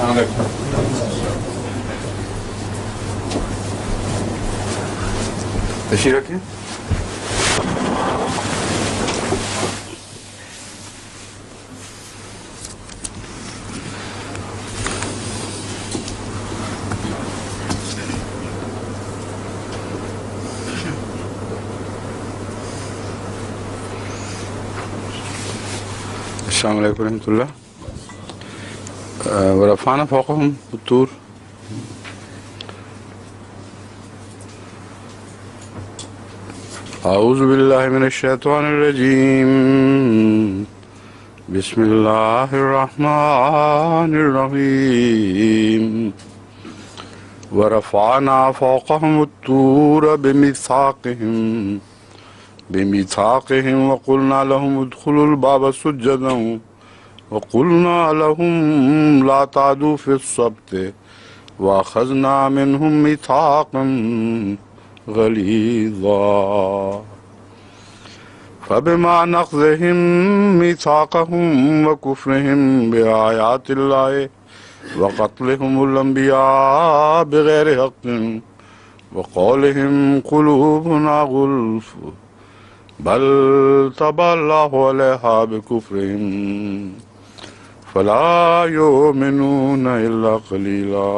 السلام علیکم. تشریف رکھیں. السلام علیکم ورحمۃ اللہ. ورفعنا فوقهم الطور. اعوذ باللہ من الشیطان الرجیم. بسم اللہ الرحمن الرحیم. ورفعنا فوقهم الطور بميثاقهم وقلنا لهم ادخلوا الباب سجدا وقلنا لهم لا تعدوا في السبت وأخذنا منهم ميثاقا غليظا فبما نقضهم ميثاقهم وكفرهم بآيات الله وقتلهم الأنبياء بغير حق وقولهم قلوبنا غلف بل طبع الله عليها بكفرهم فلا يؤمنون إلا قليلا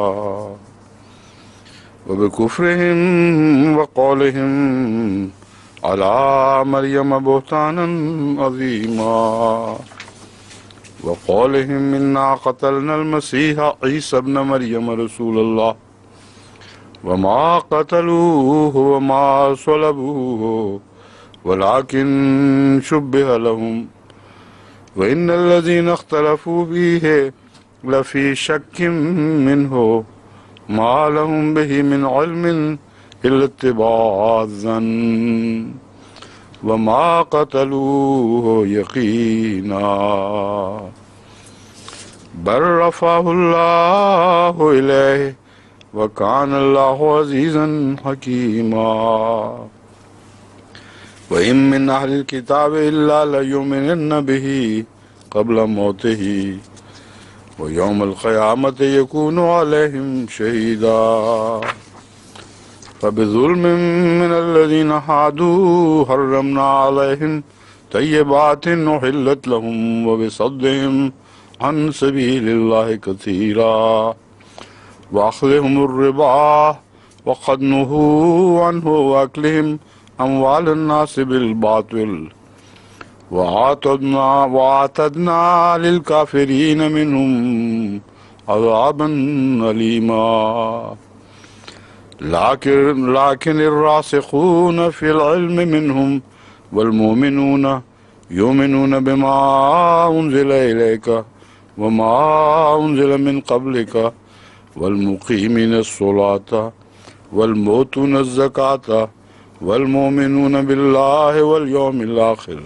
وبكفرهم وقولهم على مريم بهتانا عظيما وقولهم إنا قتلنا المسيح عيسى ابن مريم رسول الله وما قتلوه وما صلبوه ولكن شبه لهم وإن الذين اختلفوا فيه لفي شك منه ما لهم به من علم إلا اتباع الظن وما قتلوه يقينا بل رفعه الله إليه وكان الله عزيزا حكيما وَإِن مِّنْ أَهْلِ الْكِتَابِ إِلَّا لَيُؤْمِنَنَّ بِهِ قَبْلَ مَوْتِهِ وَيَوْمَ الْقِيَامَةِ يَكُونُ عَلَيْهِمْ شَهِيدًا فَبِظُلْمٍ مِّنَ الَّذِينَ هَادُوا حَرَّمْنَا عَلَيْهِمْ طَيِّبَاتٍ أُحِلَّتْ لَهُمْ وَبِصَدِّهِمْ عَن سَبِيلِ اللَّهِ كَثِيرًا وَأَخْذِهِمُ الرِّبَا وَقَدْ نُهُوا عَنْهُ وَأَكْلِهِمْ أموال الناس بالباطل وأعتدنا للكافرين منهم عذابا أليما لكن الراسخون في العلم منهم والمؤمنون يؤمنون بما أنزل إليك وما أنزل من قبلك والمقيمين الصلاة والمؤتون الزكاة والمؤمنون بالله واليوم الآخر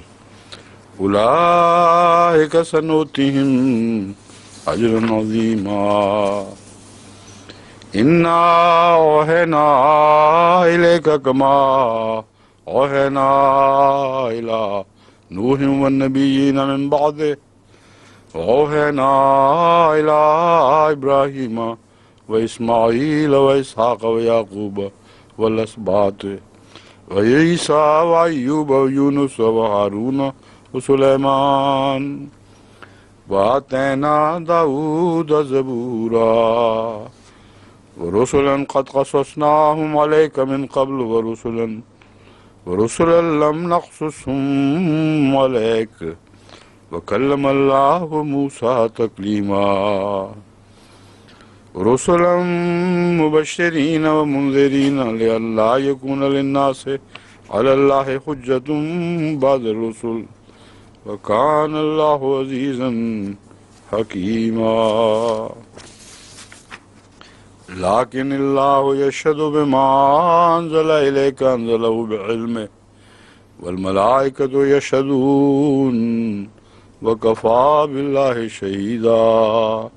أولئك سنؤتيهم أجرا عظيما إنا أوحينا إليك كما أوحينا إلى نوح والنبيين من بعده وأوحينا إلى إبراهيم وإسماعيل وإسحاق ويعقوب والأسباط وعيسى وأيوب ويونس وهارون وسليمان وآتينا داود زبورا ورسلا قد قصصناهم عليك من قبل ورسلا لم نقصصهم عليك وكلم الله موسى تكليما رسلا مبشرين ومنذرين لئلا يكون للناس على الله حجة بعد الرسل وكان الله عزيزا حكيما لكن الله يشهد بما أنزل إليك أنزله بعلمه والملائكة يشهدون وكفى بالله شهيدا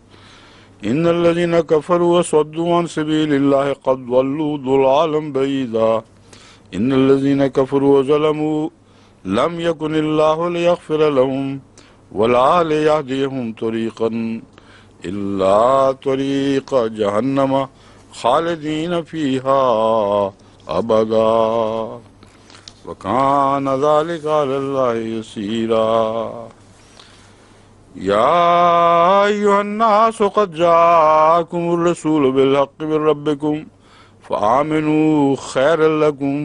إن الذين كفروا وصدوا عن سبيل الله قد ضلوا ضلالا بعيدا إن الذين كفروا وظلموا لم يكن الله ليغفر لهم ولا ليهديهم طريقا إلا طريق جهنم خالدين فيها أبدا وكان ذلك على الله يسيرا يا أيها الناس قد جاءكم الرسول بالحق من ربكم فآمنوا خيرا لكم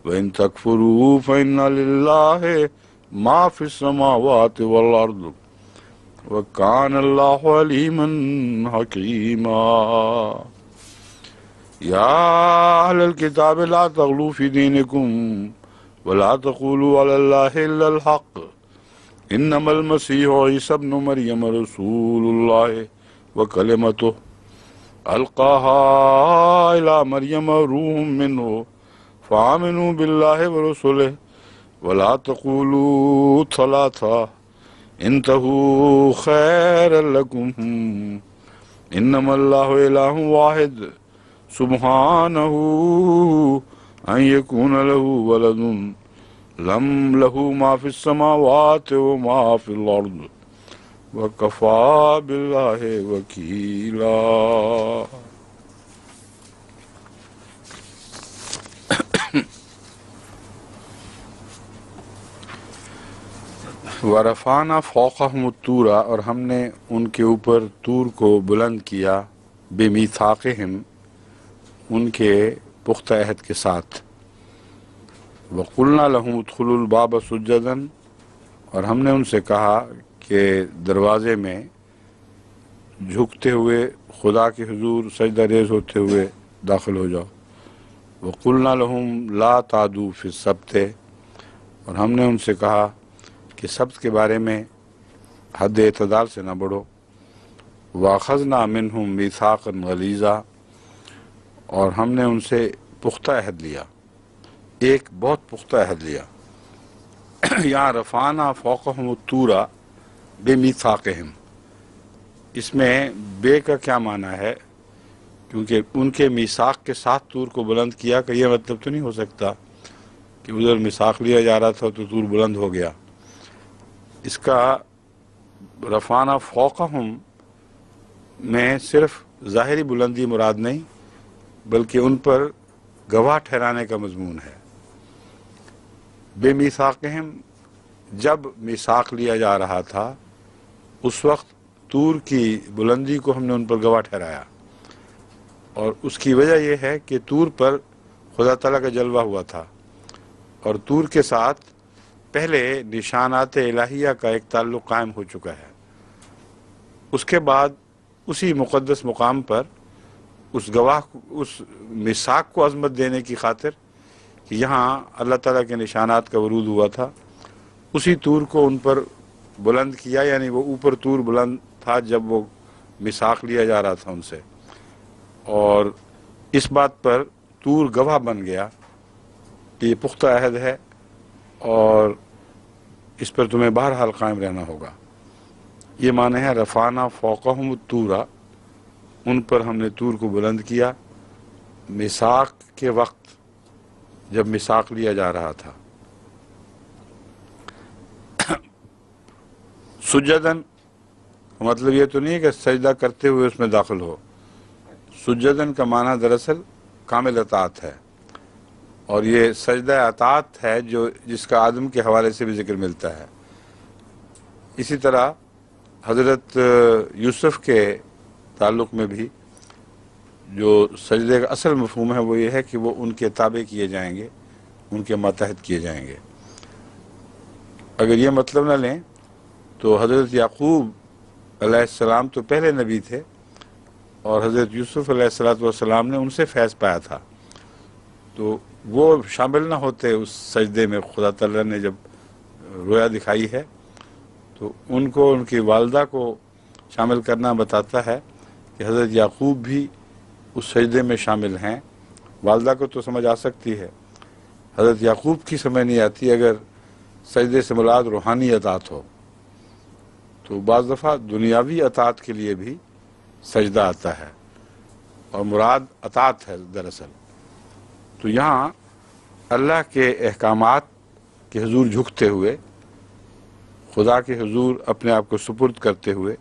وإن تكفروا فإن لله ما في السماوات والأرض وكان الله عليما حكيما يا أهل الكتاب لا تغلوا في دينكم ولا تقولوا على الله إلا الحق إنما المسيح عيسى ابن مريم رسول الله وكلمته ألقاها إلى مريم روح منه فآمنوا بالله ورسله ولا تقولوا ثلاثة انتهوا خيرا لكم إنما الله إله واحد سبحانه أن يكون له ولد لم له ما في السماوات وما في الأرض وكفى بالله وكيلا ورفعنا فوقهم الطور اور ہم نے ان کے اوپر طور کو بلند کیا بمیثاقہم ان کے پختہ عہد کے ساتھ وقلنا لهم ادخلوا الباب سجدا اور ہم نے ان سے کہا کہ دروازے میں جھکتے ہوئے خدا کے حضور سجدہ ریز ہوتے ہوئے داخل ہو جاؤ وقلنا لهم لا تعدوا فی السبت اور ہم نے ان سے کہا کہ سبت کے بارے میں حد اعتدال سے نہ بڑھو واخذنا منہم میثاقا غلیظا اور ہم نے ان سے پختہ عہد لیا ایک بہت پختہ عہد لیا یہاں رفعنا فوقہم الطور بمیثاقہم اس میں بے کا کیا معنی ہے کیونکہ ان کے میثاق کے ساتھ طور کو بلند کیا کہ یہ مطلب تو نہیں ہو سکتا کہ ادھر میثاق لیا جا رہا تھا تو طور بلند ہو گیا اس کا رفعنا فوقہم میں صرف ظاہری بلندی مراد نہیں بلکہ ان پر گواہ ٹھہرانے کا مضمون ہے بے میثاقہم جب میثاق لیا جا رہا تھا اس وقت طور کی بلندی کو ہم نے ان پر گواہ ٹھہرایا اور اس کی وجہ یہ ہے کہ طور پر خدا تعالیٰ کا جلوہ ہوا تھا اور طور کے ساتھ پہلے نشانات الہیہ کا ایک تعلق قائم ہو چکا ہے اس کے بعد اسی مقدس مقام پر اس گواہ اس میثاق کو عظمت دینے کی خاطر کہ یہاں اللہ تعالیٰ کے نشانات کا ورود ہوا تھا اسی طور کو ان پر بلند کیا یعنی وہ اوپر طور بلند تھا جب وہ میثاق لیا جا رہا تھا ان سے اور اس بات پر طور گواہ بن گیا کہ یہ پختہ عہد ہے اور اس پر تمہیں بہرحال قائم رہنا ہوگا یہ معنی ہے رفعنا فوقہم الطور ان پر ہم نے طور کو بلند کیا میثاق کے وقت جب میثاق لیا جا رہا تھا سجدن مطلب یہ تو نہیں ہے کہ سجدہ کرتے ہوئے اس میں داخل ہو سجدن کا معنی دراصل کامل اطاعت ہے اور یہ سجدہ اطاعت ہے جس کا آدم کے حوالے سے بھی ذکر ملتا ہے اسی طرح حضرت یوسف کے تعلق میں بھی جو سجدے کا اصل مفہوم ہے وہ یہ ہے کہ وہ ان کے تابع کیے جائیں گے ان کے ماتحت کیے جائیں گے اگر یہ مطلب نہ لیں تو حضرت یعقوب علیہ السلام تو پہلے نبی تھے اور حضرت یوسف علیہ السلام نے ان سے فیض پایا تھا تو وہ شامل نہ ہوتے اس سجدے میں خدا تعالیٰ نے جب رویا دکھائی ہے تو ان کو ان کی والدہ کو شامل کرنا بتاتا ہے کہ حضرت یعقوب بھی اس سجدے میں شامل ہیں والدہ کو تو سمجھ آ سکتی ہے حضرت یعقوب کی سمجھ نہیں آتی اگر سجدے سے مراد روحانی اطاعت ہو تو بعض دفعہ دنیاوی اطاعت کے لیے بھی سجدہ آتا ہے اور مراد اطاعت ہے دراصل تو یہاں اللہ کے احکامات کے حضور جھکتے ہوئے خدا کے حضور اپنے آپ کو سپرد کرتے ہوئے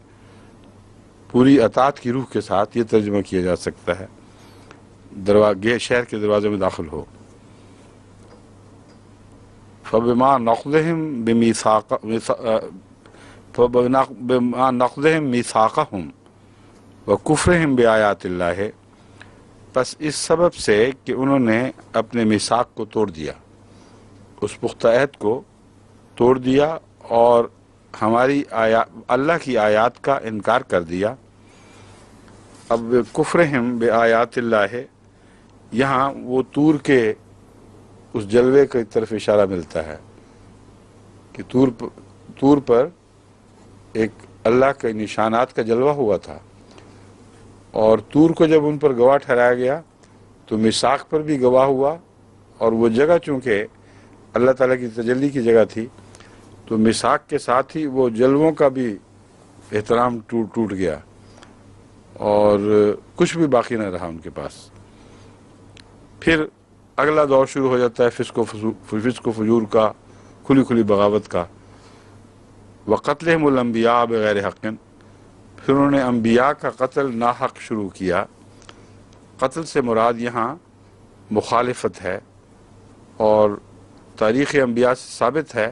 پوری اطاعت کی روح کے ساتھ یہ ترجمہ کیا جا سکتا ہے، شہر کے دروازے میں داخل ہو۔ فبما نقضهم میثاقهم وکفرهم بآیات اللہ، پس اس سبب سے کہ انہوں نے اپنے میثاق کو توڑ دیا، اس پختہ عہد کو توڑ دیا اور ہماری اللہ کی آیات کا انکار کر دیا۔ اب کفرہم بآیات اللہ، یہاں وہ طور کے اس جلوے کی طرف اشارہ ملتا ہے کہ طور پر ایک اللہ کے نشانات کا جلوہ ہوا تھا، اور طور کو جب ان پر گواہ ٹھہرایا گیا تو میثاق پر بھی گواہ ہوا، اور وہ جگہ چونکہ اللہ تعالیٰ کی تجلی کی جگہ تھی تو میثاق کے ساتھ ہی وہ جلووں کا بھی احترام ٹوٹ گیا اور کچھ بھی باقی نہ رہا ان کے پاس۔ پھر اگلا دور شروع ہو جاتا ہے فسق و فجور کا، کھلی کھلی بغاوت کا۔ وقتلہم الانبیاء بغیر حق، پھر انہوں نے انبیاء کا قتل ناحق شروع کیا۔ قتل سے مراد یہاں مخالفت ہے، اور تاریخ انبیاء سے ثابت ہے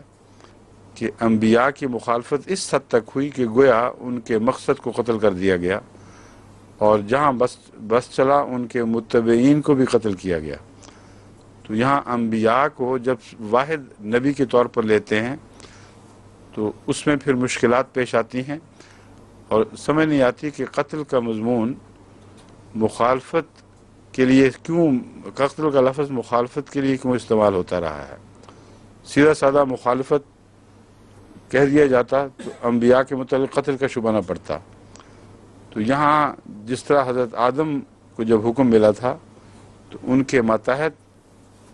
کہ انبیاء کی مخالفت اس حد تک ہوئی کہ گویا ان کے مقصد کو قتل کر دیا گیا، اور جہاں بس چلا ان کے متبعین کو بھی قتل کیا گیا۔ تو یہاں انبیاء کو جب واحد نبی کے طور پر لیتے ہیں تو اس میں پھر مشکلات پیش آتی ہیں، اور سمجھ نہیں آتی کہ قتل کا مضمون مخالفت کے لیے کیوں، قتل کا لفظ مخالفت کے لیے کیوں استعمال ہوتا رہا ہے۔ سیدھا سادہ مخالفت کہہ دیا جاتا تو انبیاء کے متعلق قتل کا شبہ نہ پڑتا۔ تو یہاں جس طرح حضرت آدم کو جب حکم ملا تھا تو ان کے ماتحت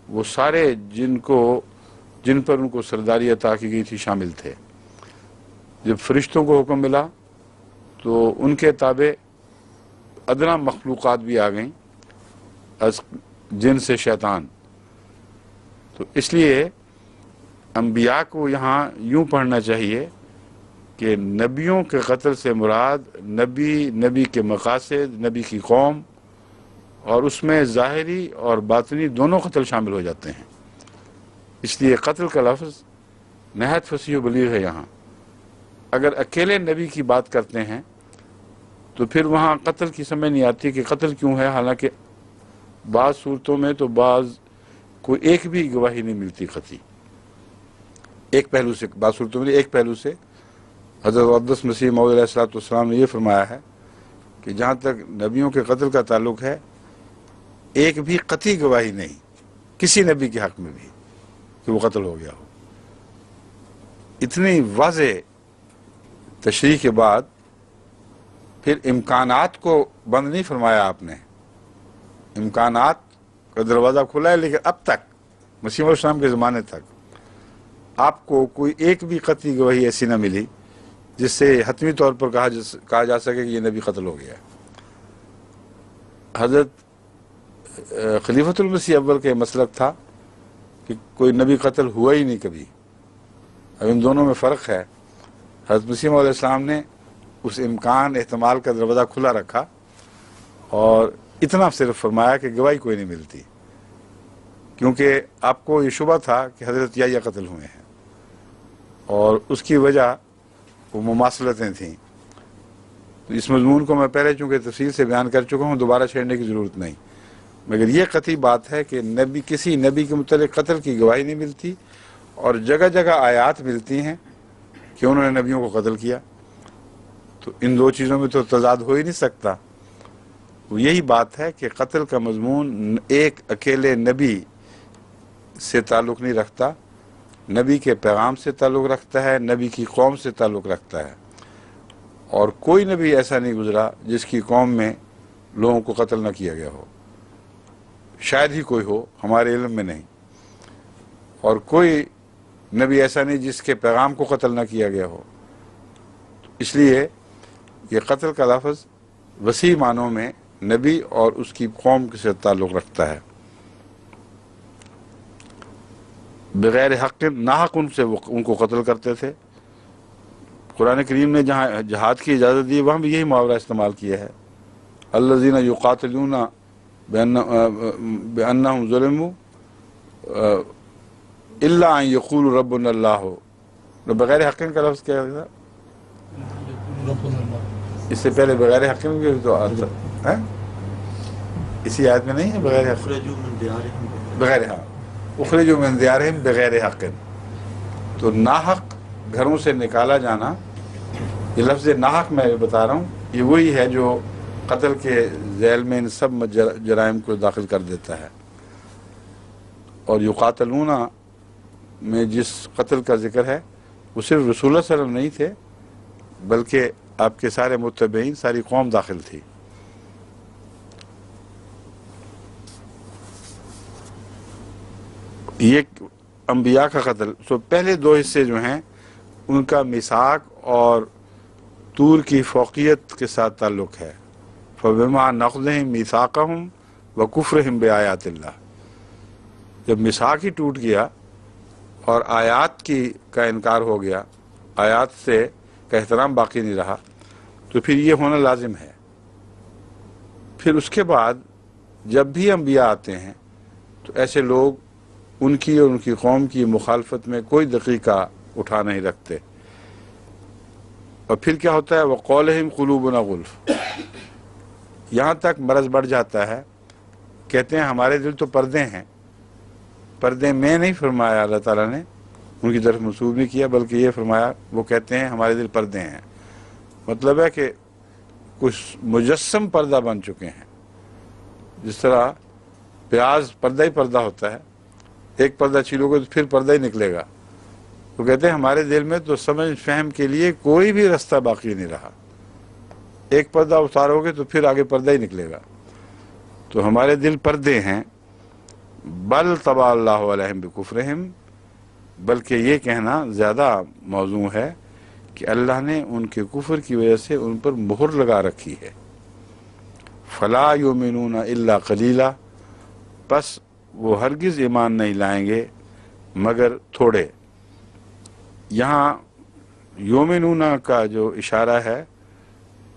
وہ سارے جن پر ان کو سرداری عطا کی گئی تھی شامل تھے۔ جب فرشتوں کو حکم ملا تو ان کے تابع ادنا مخلوقات بھی آ گئیں، از جن سے شیطان۔ تو اس لیے انبیاء کو یہاں یوں پڑھنا چاہیے کہ نبیوں کے قتل سے مراد نبی کے مقاصد، نبی کی قوم، اور اس میں ظاہری اور باطنی دونوں قتل شامل ہو جاتے ہیں۔ اس لیے قتل کا لفظ نہایت فصیح و بلیغ ہے یہاں۔ اگر اکیلے نبی کی بات کرتے ہیں تو پھر وہاں قتل کی سمجھ نہیں آتی کہ قتل کیوں ہے، حالانکہ بعض صورتوں میں تو کوئی ایک بھی گواہی نہیں ملتی قطعی، ایک پہلو سے، بعض صورتوں میں ایک پہلو سے۔ حضرت اقدس مسیح موعود علیہ الصلوۃ والسلام نے یہ فرمایا ہے کہ جہاں تک نبیوں کے قتل کا تعلق ہے، ایک بھی قطعی گواہی نہیں کسی نبی کے حق میں بھی کہ وہ قتل ہو گیا ہو۔ اتنی واضح تشریح کے بعد پھر امکانات کو بند نہیں فرمایا آپ نے، امکانات کا دروازہ کھلا ہے، لیکن اب تک مسیح علیہ السلام کے زمانے تک آپ کو کوئی ایک بھی قطعی گواہی ایسی نہ ملی جس سے حتمی طور پر کہا جا سکے کہ یہ نبی قتل ہو گیا ہے۔ حضرت خلیفۃ المسیح اول کا مسلک تھا کہ کوئی نبی قتل ہوا ہی نہیں کبھی۔ اب ان دونوں میں فرق ہے۔ حضرت مسیح علیہ السلام نے اس امکان احتمال کا دروازہ کھلا رکھا اور اتنا صرف فرمایا کہ گواہی کوئی نہیں ملتی، کیونکہ آپ کو یہ شبہ تھا کہ حضرت یحییٰ قتل ہوئے ہیں، اور اس کی وجہ وہ مماثلتیں تھیں۔ تو اس مضمون کو میں پہلے چونکہ تفصیل سے بیان کر چکا ہوں، دوبارہ چھیڑنے کی ضرورت نہیں، مگر یہ قطعی بات ہے کہ کسی نبی کے متعلق قتل کی گواہی نہیں ملتی، اور جگہ جگہ آیات ملتی ہیں کہ انہوں نے نبیوں کو قتل کیا۔ تو ان دو چیزوں میں تو تضاد ہو ہی نہیں سکتا۔ وہ یہی بات ہے کہ قتل کا مضمون ایک اکیلے نبی سے تعلق نہیں رکھتا، نبی کے پیغام سے تعلق رکھتا ہے، نبی کی قوم سے تعلق رکھتا ہے، اور کوئی نبی ایسا نہیں گزرا جس کی قوم میں لوگوں کو قتل نہ کیا گیا ہو۔ شاید ہی کوئی ہو، ہمارے علم میں نہیں، اور کوئی نبی ایسا نہیں جس کے پیغام کو قتل نہ کیا گیا ہو۔ اس لیے یہ قتل کا لفظ وسیع معنوں میں نبی اور اس کی قوم سے تعلق رکھتا ہے۔ بغیر حق، ناحق ان کو قتل کرتے تھے، قرآن کریم نے جہاں جہاد کی اجازت دی وہاں بھی یہی محاورہ استعمال کیا ہے، الذین یقاتلون بأنہم ظلموا الا ان یقولوا ربنا اللہ، بغیر حقین کا لفظ کیا تھا؟ اس سے پہلے بغیر حقین کے تو اسی آیت میں نہیں ہے بغیر حق، بغیر حق اخرجوا من دیارہم بغیر حق، تو ناحق گھروں سے نکالا جانا، یہ لفظ ناحق میں بتا رہا ہوں، یہ وہی ہے جو قتل کے ذیل میں ان سب جرائم کو داخل کر دیتا ہے۔ اور یقاتلون میں جس قتل کا ذکر ہے وہ صرف رسول اللہ صلی اللہ علیہ وسلم نہیں تھے، بلکہ آپ کے سارے متبعین، ساری قوم داخل تھی۔ یہ انبیاء کا قتل، پہلے دو حصے جو ہیں ان کا میثاق اور طور کی فوقیت کے ساتھ تعلق ہے، فَبِمَا نَقْضِهِمْ مِيثَاقَهُمْ وَكُفْرِهِمْ بِآيَاتِ اللَّهِ، جب میثاق ہی ٹوٹ گیا اور آیات کا انکار ہو گیا، آیات سے کا احترام باقی نہیں رہا، تو پھر یہ ہونا لازم ہے۔ پھر اس کے بعد جب بھی انبیاء آتے ہیں تو ایسے لوگ ان کی اور ان کی قوم کی مخالفت میں کوئی دقیقہ اٹھا نہیں رکھتے، اور پھر کیا ہوتا ہے، وَقَوْلِهِمْ قُلُوبُنَا غُلْفٌ، یہاں تک مرض بڑھ جاتا ہے، کہتے ہیں ہمارے دل تو پردے ہیں۔ پردے میں نہیں فرمایا اللہ تعالیٰ نے، ان کی طرف منسوب نہیں کیا، بلکہ یہ فرمایا وہ کہتے ہیں ہمارے دل پردے ہیں، مطلب ہے کہ کچھ مجسم پردہ بن چکے ہیں۔ جس طرح پیاز پردہ ہی پردہ ہوتا ہے، ایک پردہ چھیلو گے تو پھر پردہ ہی نکلے گا، وہ کہتے ہیں ہمارے دل میں تو سمجھ فہم کے لیے کوئی بھی رستہ باقی نہیں رہا، ایک پردہ اتارو گے تو پھر آگے پردہ ہی نکلے گا، تو ہمارے دل پردے ہیں۔ بل طبع اللہ علیہم بکفرہم، بلکہ یہ کہنا زیادہ موزوں ہے کہ اللہ نے ان کے کفر کی وجہ سے ان پر مہر لگا رکھی ہے۔ فلا یؤمنون الا قلیلا، پس وہ ہرگز ایمان نہیں لائیں گے مگر تھوڑے۔ یہاں یؤمنون کا جو اشارہ ہے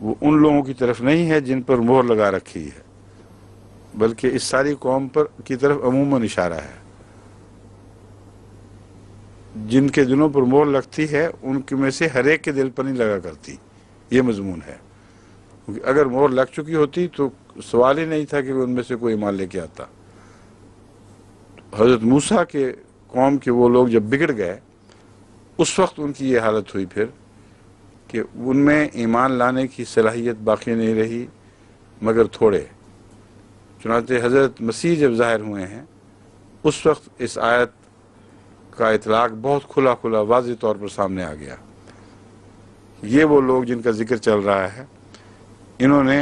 وہ ان لوگوں کی طرف نہیں ہے جن پر مہر لگا رکھی ہے، بلکہ اس ساری قوم پر کی طرف عموماً اشارہ ہے۔ جن کے دلوں پر مہر لگتی ہے ان کے میں سے ہر ایک کے دل پر نہیں لگا کرتی، یہ مضمون ہے، کیونکہ اگر مہر لگ چکی ہوتی تو سوال ہی نہیں تھا کہ ان میں سے کوئی ایمان لے کے آتا۔ حضرت موسیٰ کے قوم کے وہ لوگ جب بگڑ گئے اس وقت ان کی یہ حالت ہوئی پھر کہ ان میں ایمان لانے کی صلاحیت باقی نہیں رہی مگر تھوڑے۔ چنانچہ حضرت مسیح جب ظاہر ہوئے ہیں اس وقت اس آیت کا اطلاق بہت کھلا کھلا واضح طور پر سامنے آ گیا۔ یہ وہ لوگ جن کا ذکر چل رہا ہے، انہوں نے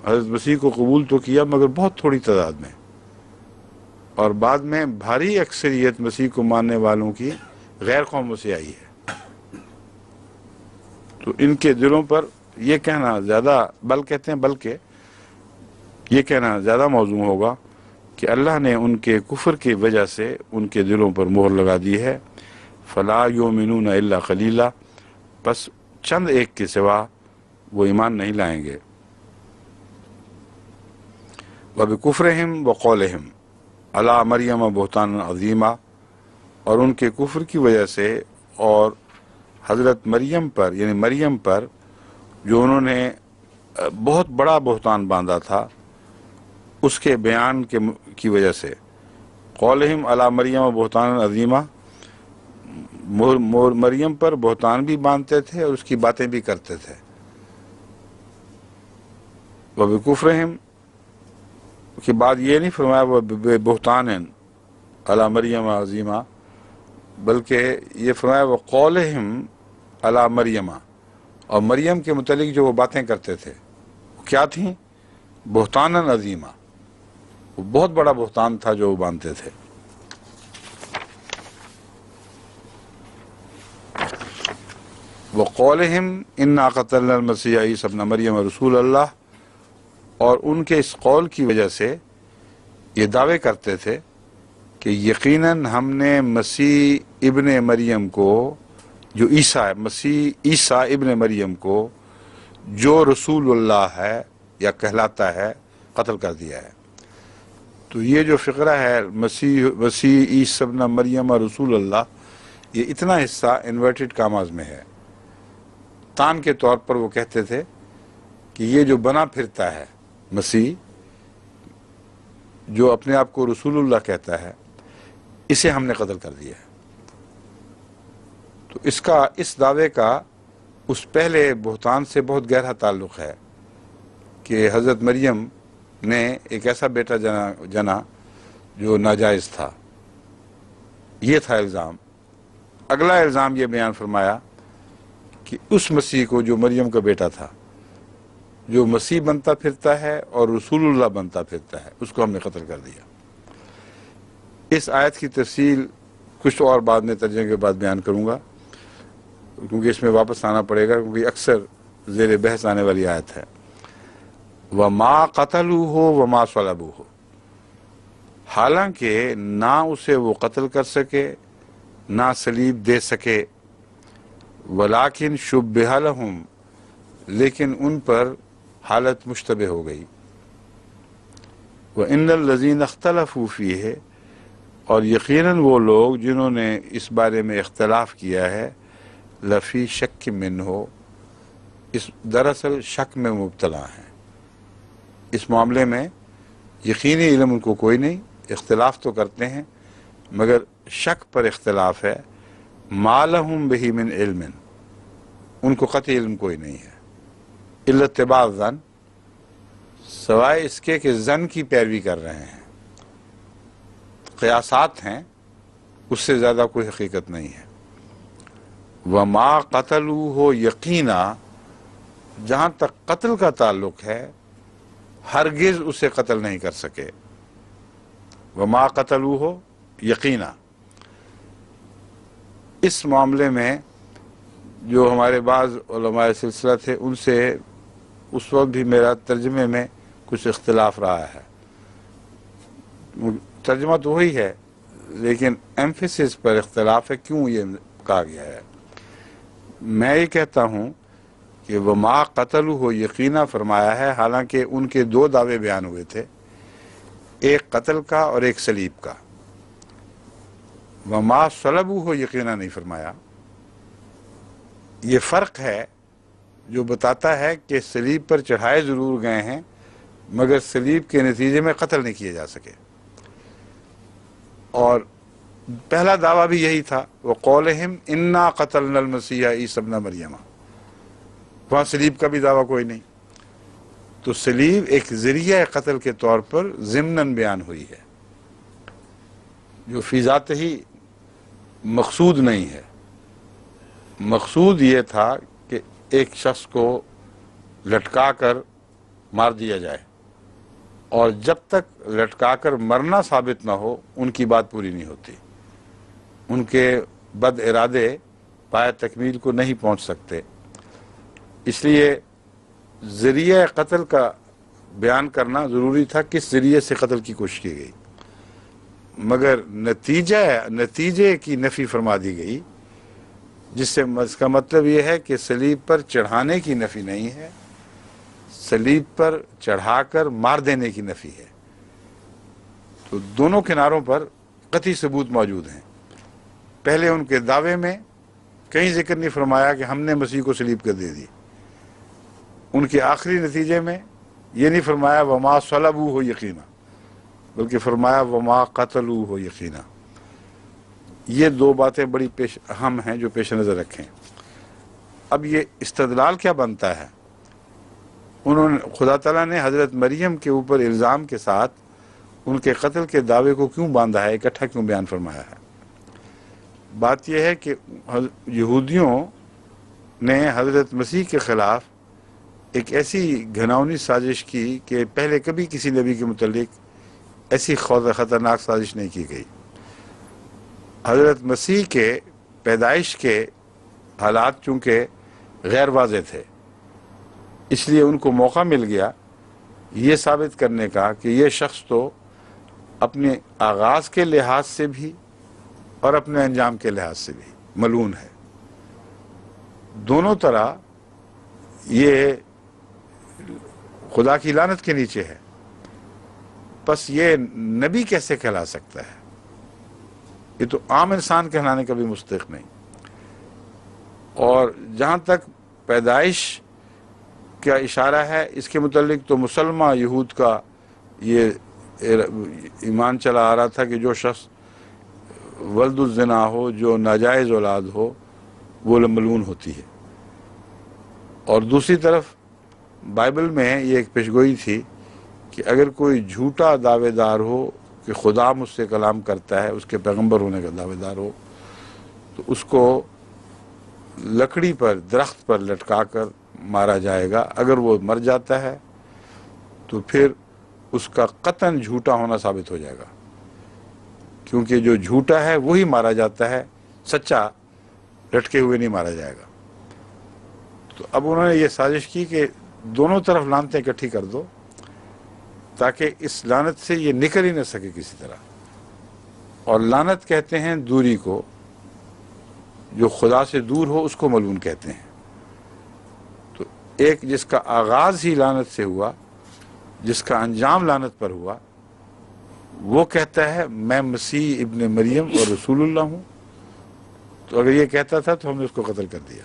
حضرت مسیح کو قبول تو کیا مگر بہت تھوڑی تعداد میں، اور بعد میں بھاری اکثریت مسیح کو ماننے والوں کی غیر قوموں سے آئی ہے۔ تو ان کے دلوں پر یہ کہنا زیادہ، بلکہ یہ کہنا زیادہ موزوں ہوگا کہ اللہ نے ان کے کفر کی وجہ سے ان کے دلوں پر مہر لگا دی ہے۔ فلا یؤمنون الا قلیلا، پس چند ایک کے سوا وہ ایمان نہیں لائیں گے۔ وبکفرہم وقولہم علی مریم بہتانا عظیما، اور ان کے کفر کی وجہ سے اور حضرت مریم پر، یعنی مریم پر جو انہوں نے بہت بڑا بہتان باندھا تھا، اس کے بیان کی وجہ سے۔ قولہم علی مریم بہتان عظیما، مریم پر بہتان بھی باندھتے تھے اور اس کی باتیں بھی کرتے تھے۔ وبکفرہم کے بعد یہ نہیں فرمایا وہ بہتان علی مریم عظیما، بلکہ یہ فرمایا وہ قولہم علی مریم، اور مریم کے متعلق جو وہ باتیں کرتے تھے وہ کیا تھیں؟ بہتانا عظیما، وہ بہت بڑا بہتان تھا جو وہ باندھتے تھے۔ وقولہم انا قتلنا المسیح عیسی ابن مریم رسول اللہ، اور ان کے اس قول کی وجہ سے یہ دعوے کرتے تھے کہ یقیناً ہم نے مسیح ابن مریم کو جو عیسیٰ ہے، مسیح عیسیٰ ابن مریم کو جو رسول اللہ ہے یا کہلاتا ہے قتل کر دیا ہے۔ تو یہ جو فقرہ ہے مسیح عیسیٰ ابن مریم اور رسول اللہ، یہ اتنا حصہ انورٹڈ کاماز میں ہے۔ تان کے طور پر وہ کہتے تھے کہ یہ جو بنا پھرتا ہے مسیح، جو اپنے آپ کو رسول اللہ کہتا ہے، اسے ہم نے قتل کر دیا ہے۔ تو اس دعوے کا اس پہلے بہتان سے بہت گہرا تعلق ہے کہ حضرت مریم نے ایک ایسا بیٹا جنا جو ناجائز تھا۔ یہ تھا الزام۔ اگلا الزام یہ بیان فرمایا کہ اس مسیح کو جو مریم کا بیٹا تھا، جو مسیح بنتا پھرتا ہے اور رسول اللہ بنتا پھرتا ہے، اس کو ہم نے قتل کر دیا۔ اس آیت کی تفصیل کچھ اور بعد میں ترجمے کے بعد بیان کروں گا، کیونکہ اس میں واپس آنا پڑے گا، کیونکہ اکثر زیر بحث آنے والی آیت ہے۔ وَمَا قَتَلُوهُ وَمَا صَلَبُوهُ، حالانکہ نہ اسے وہ قتل کر سکے نہ صلیب دے سکے، وَلَٰكِن شُبِّهَ لَهُمْ، لیکن ان پر حالت مشتبہ ہو گئی۔ وَإِنَّ الَّذِينَ اخْتَلَفُوا فِيهِ، اور یقیناً وہ لوگ جنہوں نے اس بارے میں اختلاف کیا ہے، لفی شک منہ، دراصل شک میں مبتلا ہیں۔ اس معاملے میں یقینی علم ان کو کوئی نہیں، اختلاف تو کرتے ہیں مگر شک پر اختلاف ہے۔ ما لہم بہ من علم، ان کو قطعی علم کوئی نہیں ہے۔ الا اتباع الظن، سوائے اس کے کہ ظن کی پیروی کر رہے ہیں، قیاسات ہیں، اس سے زیادہ کوئی حقیقت نہیں ہے۔ وما قتلوہ یقینا، جہاں تک قتل کا تعلق ہے ہرگز اسے قتل نہیں کر سکے۔ وما قتلوہ یقینا، اس معاملے میں جو ہمارے بعض علماء سلسلہ تھے ان سے اس وقت بھی میرا ترجمے میں کچھ اختلاف رہا ہے۔ ترجمہ تو وہی ہے لیکن ایمفیسس پر اختلاف ہے، کیوں یہ کہا گیا ہے۔ میں یہ کہتا ہوں کہ وما قتلوہ یقینا فرمایا ہے، حالانکہ ان کے دو دعوے بیان ہوئے تھے، ایک قتل کا اور ایک صلیب کا۔ وما صلبوہ یقینا نہیں فرمایا۔ یہ فرق ہے جو بتاتا ہے کہ صلیب پر چڑھائے ضرور گئے ہیں مگر صلیب کے نتیجے میں قتل نہیں کیے جا سکے۔ اور پہلا دعویٰ بھی یہی تھا، وَقَوْلِهِمْ إِنَّا قَتَلْنَا الْمَسِيحَ عِيسَىٰ ابْنَ مَرْيَمَ، وہاں صلیب کا بھی دعویٰ کوئی نہیں۔ تو صلیب ایک ذریعہ قتل کے طور پر ضمناً بیان ہوئی ہے، جو فی ذات ہی مقصود نہیں ہے۔ مقصود یہ تھا کہ ایک شخص کو لٹکا کر مار دیا جائے، اور جب تک لٹکا کر مرنا ثابت نہ ہو ان کی بات پوری نہیں ہوتی، ان کے بد ارادے پائے تکمیل کو نہیں پہنچ سکتے۔ اس لیے ذریعہ قتل کا بیان کرنا ضروری تھا، کس ذریعے سے قتل کی کوشش کی گئی، مگر نتیجے کی نفی فرما دی گئی، جس سے اس کا مطلب یہ ہے کہ صلیب پر چڑھانے کی نفی نہیں ہے، صلیب پر چڑھا کر مار دینے کی نفی ہے۔ تو دونوں کناروں پر قطعی ثبوت موجود ہیں۔ پہلے ان کے دعوے میں کہیں ذکر نہیں فرمایا کہ ہم نے مسیح کو صلیب کر دے دی، ان کے آخری نتیجے میں یہ نہیں فرمایا وما صلبوہ یقینا، بلکہ فرمایا وما قتلوہ یقینا۔ یہ دو باتیں بڑی اہم ہیں جو پیش نظر رکھیں۔ اب یہ استدلال کیا بنتا ہے؟ خدا تعالیٰ نے حضرت مریم کے اوپر الزام کے ساتھ ان کے قتل کے دعوے کو کیوں باندھا ہے، اکٹھا کیوں بیان فرمایا ہے؟ بات یہ ہے کہ یہودیوں نے حضرت مسیح کے خلاف ایک ایسی گھناؤنی سازش کی کہ پہلے کبھی کسی نبی کے متعلق ایسی خطرناک سازش نہیں کی گئی۔ حضرت مسیح کے پیدائش کے حالات چونکہ غیر واضح تھے، اس لیے ان کو موقع مل گیا یہ ثابت کرنے کا کہ یہ شخص تو اپنے آغاز کے لحاظ سے بھی اور اپنے انجام کے لحاظ سے بھی ملعون ہے۔ دونوں طرح یہ خدا کی لعنت کے نیچے ہے. پس یہ نبی کیسے کہلا سکتا ہے؟ یہ تو عام انسان کہلانے کا بھی مستحق نہیں. اور جہاں تک پیدائش کا اشارہ ہے اس کے متعلق تو مسلمہ یہود کا یہ ایمان چلا آ رہا تھا کہ جو شخص ولد الزنا ہو، جو ناجائز اولاد ہو، وہ ملعون ہوتی ہے. اور دوسری طرف بائبل میں یہ ایک پیشگوئی تھی کہ اگر کوئی جھوٹا دعوے دار ہو کہ خدا مجھ سے کلام کرتا ہے، اس کے پیغمبر ہونے کا دعوے دار ہو، تو اس کو لکڑی پر، درخت پر لٹکا کر مارا جائے گا. اگر وہ مر جاتا ہے تو پھر اس کا قطعاً جھوٹا ہونا ثابت ہو جائے گا، کیونکہ جو جھوٹا ہے وہی مارا جاتا ہے، سچا لٹکے ہوئے نہیں مارا جائے گا. تو اب انہوں نے یہ سازش کی کہ دونوں طرف لعنتیں اکٹھی کر دو تاکہ اس لعنت سے یہ نکل ہی نہ سکے کسی طرح. اور لعنت کہتے ہیں دوری کو، جو خدا سے دور ہو اس کو ملعون کہتے ہیں. تو ایک جس کا آغاز ہی لعنت سے ہوا، جس کا انجام لعنت پر ہوا، وہ کہتا ہے میں مسیح ابن مریم اور رسول اللہ ہوں. تو اگر یہ کہتا تھا تو ہم نے اس کو قتل کر دیا.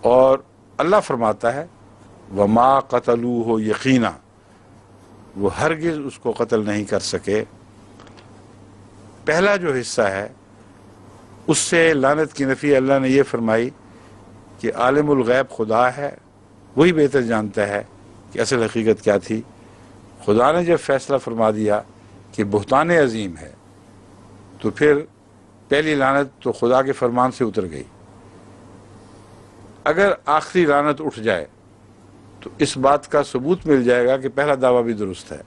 اور اللہ فرماتا ہے وما قتلوہ یقینا، وہ ہرگز اس کو قتل نہیں کر سکے. پہلا جو حصہ ہے اس سے لعنت کی نفی اللہ نے یہ فرمائی کہ عالم الغیب خدا ہے، وہی بہتر جانتا ہے کہ اصل حقیقت کیا تھی. خدا نے جب فیصلہ فرما دیا کہ بہتان عظیم ہے تو پھر پہلی لعنت تو خدا کے فرمان سے اتر گئی. اگر آخری لعنت اٹھ جائے تو اس بات کا ثبوت مل جائے گا کہ پہلا دعویٰ بھی درست ہے.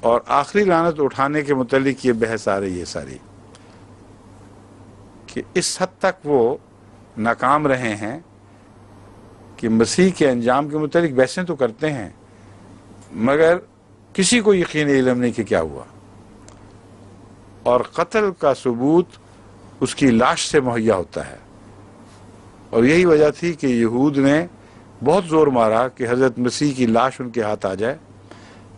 اور آخری لعنت اٹھانے کے متعلق یہ بحث آ رہی ہے ساری کہ اس حد تک وہ ناکام رہے ہیں کہ مسیح کے انجام کے متعلق بحثیں تو کرتے ہیں مگر کسی کو یقین علم نہیں کہ کیا ہوا. اور قتل کا ثبوت اس کی لاش سے مہیا ہوتا ہے. اور یہی وجہ تھی کہ یہود نے بہت زور مارا کہ حضرت مسیح کی لاش ان کے ہاتھ آ جائے،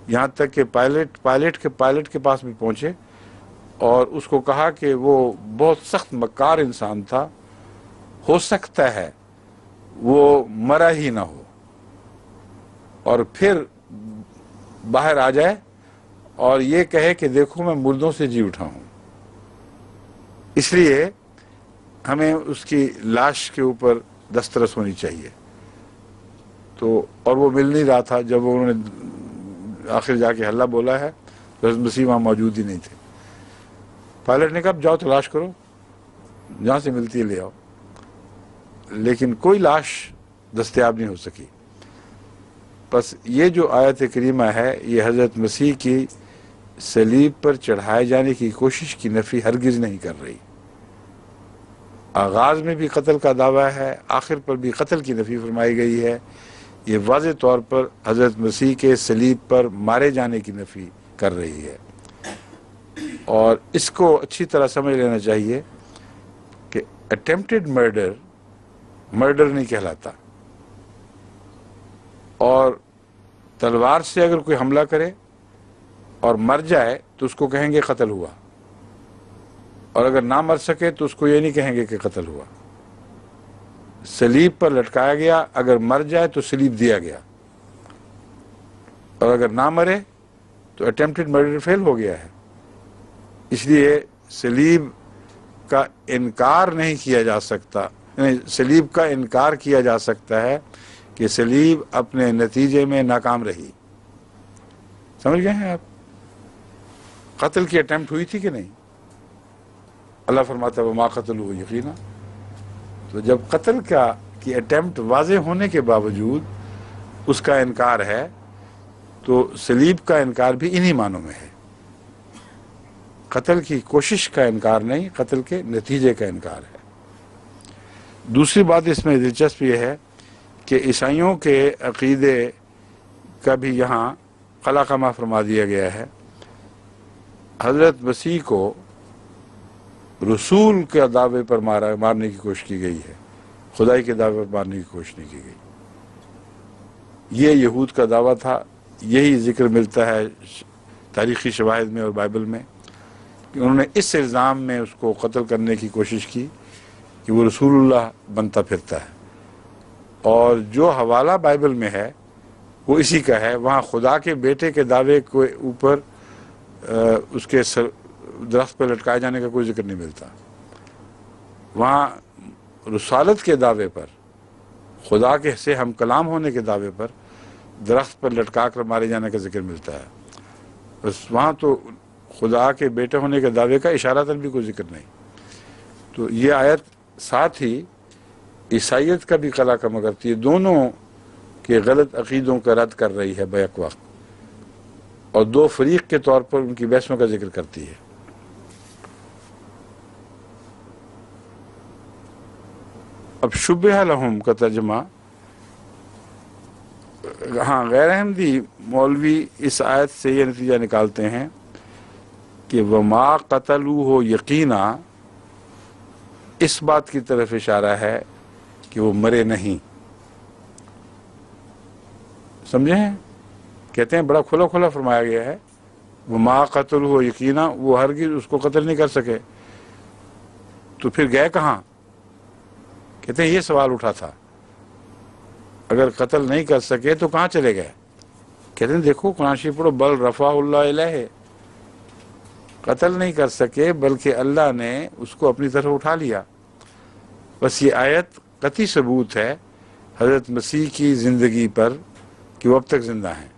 یہاں تک کہ پائلٹ کے پاس بھی پہنچے اور اس کو کہا کہ وہ بہت سخت مکار انسان تھا، ہو سکتا ہے وہ مرا ہی نہ ہو اور پھر باہر آ جائے اور یہ کہے کہ دیکھو میں مردوں سے جی اٹھا ہوں. اس لیے ہمیں اس کی لاش کے اوپر دسترس ہونی چاہیے. تو اور وہ مل نہیں رہا تھا. جب انہوں نے آخر جا کے حلہ بولا ہے تو حضرت مسیح وہاں موجود ہی نہیں تھے. پائلٹ نے کہا جاؤ تلاش کرو، جہاں سے ملتی ہے لے آؤ. لیکن کوئی لاش دستیاب نہیں ہو سکی. بس یہ جو آیت کریمہ ہے یہ حضرت مسیح کی صلیب پر چڑھائے جانے کی کوشش کی نفی ہرگز نہیں کر رہی. آغاز میں بھی قتل کا دعویٰ ہے، آخر پر بھی قتل کی نفی فرمائی گئی ہے. یہ واضح طور پر حضرت مسیح کے صلیب پر مارے جانے کی نفی کر رہی ہے. اور اس کو اچھی طرح سمجھ لینا چاہیے کہ اٹیمپٹڈ مرڈر نہیں کہلاتا. اور تلوار سے اگر کوئی حملہ کرے اور مر جائے تو اس کو کہیں گے قتل ہوا، اور اگر نہ مر سکے تو اس کو یہ نہیں کہیں گے کہ قتل ہوا. صلیب پر لٹکایا گیا، اگر مر جائے تو صلیب دیا گیا، اور اگر نہ مرے تو اٹیمپٹڈ مرڈر فیل ہو گیا ہے. اس لیے صلیب کا انکار نہیں کیا جا سکتا، صلیب کا انکار کیا جا سکتا ہے کہ صلیب اپنے نتیجے میں ناکام رہی. سمجھ گئے ہیں آپ؟ قتل کی اٹیمپٹ ہوئی تھی کہ نہیں؟ اللہ فرماتا ہے وما قتلوہ یقینا. تو جب قتل کی اٹیمپٹ واضح ہونے کے باوجود اس کا انکار ہے تو صلیب کا انکار بھی انہی معنوں میں ہے. قتل کی کوشش کا انکار نہیں، قتل کے نتیجے کا انکار ہے. دوسری بات اس میں دلچسپ یہ ہے کہ عیسائیوں کے عقیدے کا بھی یہاں خلا فرما دیا گیا ہے. حضرت مسیح کو رسول کے دعوے پر مارنے کی کوشش کی گئی ہے، خدائی کے دعوے پر مارنے کی کوشش نہیں کی گئی۔ یہ یہود کا دعویٰ تھا، یہی ذکر ملتا ہے تاریخی شواہد میں اور بائبل میں کہ انہوں نے اس الزام میں اس کو قتل کرنے کی کوشش کی کہ وہ رسول اللہ بنتا پھرتا ہے، اور جو حوالہ بائبل میں ہے وہ اسی کا ہے۔ وہاں خدا کے بیٹے کے دعوے کے اوپر اس کے درخت پر لٹکائے جانے کا کوئی ذکر نہیں ملتا۔ وہاں رسالت کے دعوے پر، خدا کے سے ہم کلام ہونے کے دعوے پر درخت پر لٹکا کر مارے جانے کا ذکر ملتا ہے، بس وہاں تو خدا کے بیٹے ہونے کے دعوے کا اشارتاً بھی کوئی ذکر نہیں۔ تو یہ آیت ساتھ ہی عیسائیت کا بھی قلع کم کرتی ہے، دونوں کے غلط عقیدوں کا رد کر رہی ہے بیک وقت، اور دو فریق کے طور پر ان کی بحثوں کا ذکر کرتی ہے۔ اب شبہ لہم کا ترجمہ، ہاں غیر احمدی مولوی اس آیت سے یہ نتیجہ نکالتے ہیں کہ وما قتلوہ یقینا، اس بات کی طرف اشارہ ہے کہ وہ مرے نہیں۔ سمجھے ہیں؟ کہتے ہیں بڑا کھلا کھلا فرمایا گیا ہے، وما قتلوہ یقینا، وہ ہرگز اس کو قتل نہیں کر سکے، تو پھر گئے کہاں؟ کہتے ہیں یہ سوال اٹھا تھا، اگر قتل نہیں کر سکے تو کہاں چلے گئے؟ کہتے ہیں دیکھو قرآن شریف پڑھو، بل رفع اللہ الیہ، قتل نہیں کر سکے بلکہ اللہ نے اس کو اپنی طرف اٹھا لیا۔ بس یہ آیت قطعی ثبوت ہے حضرت مسیح کی زندگی پر کہ وہ اب تک زندہ ہیں،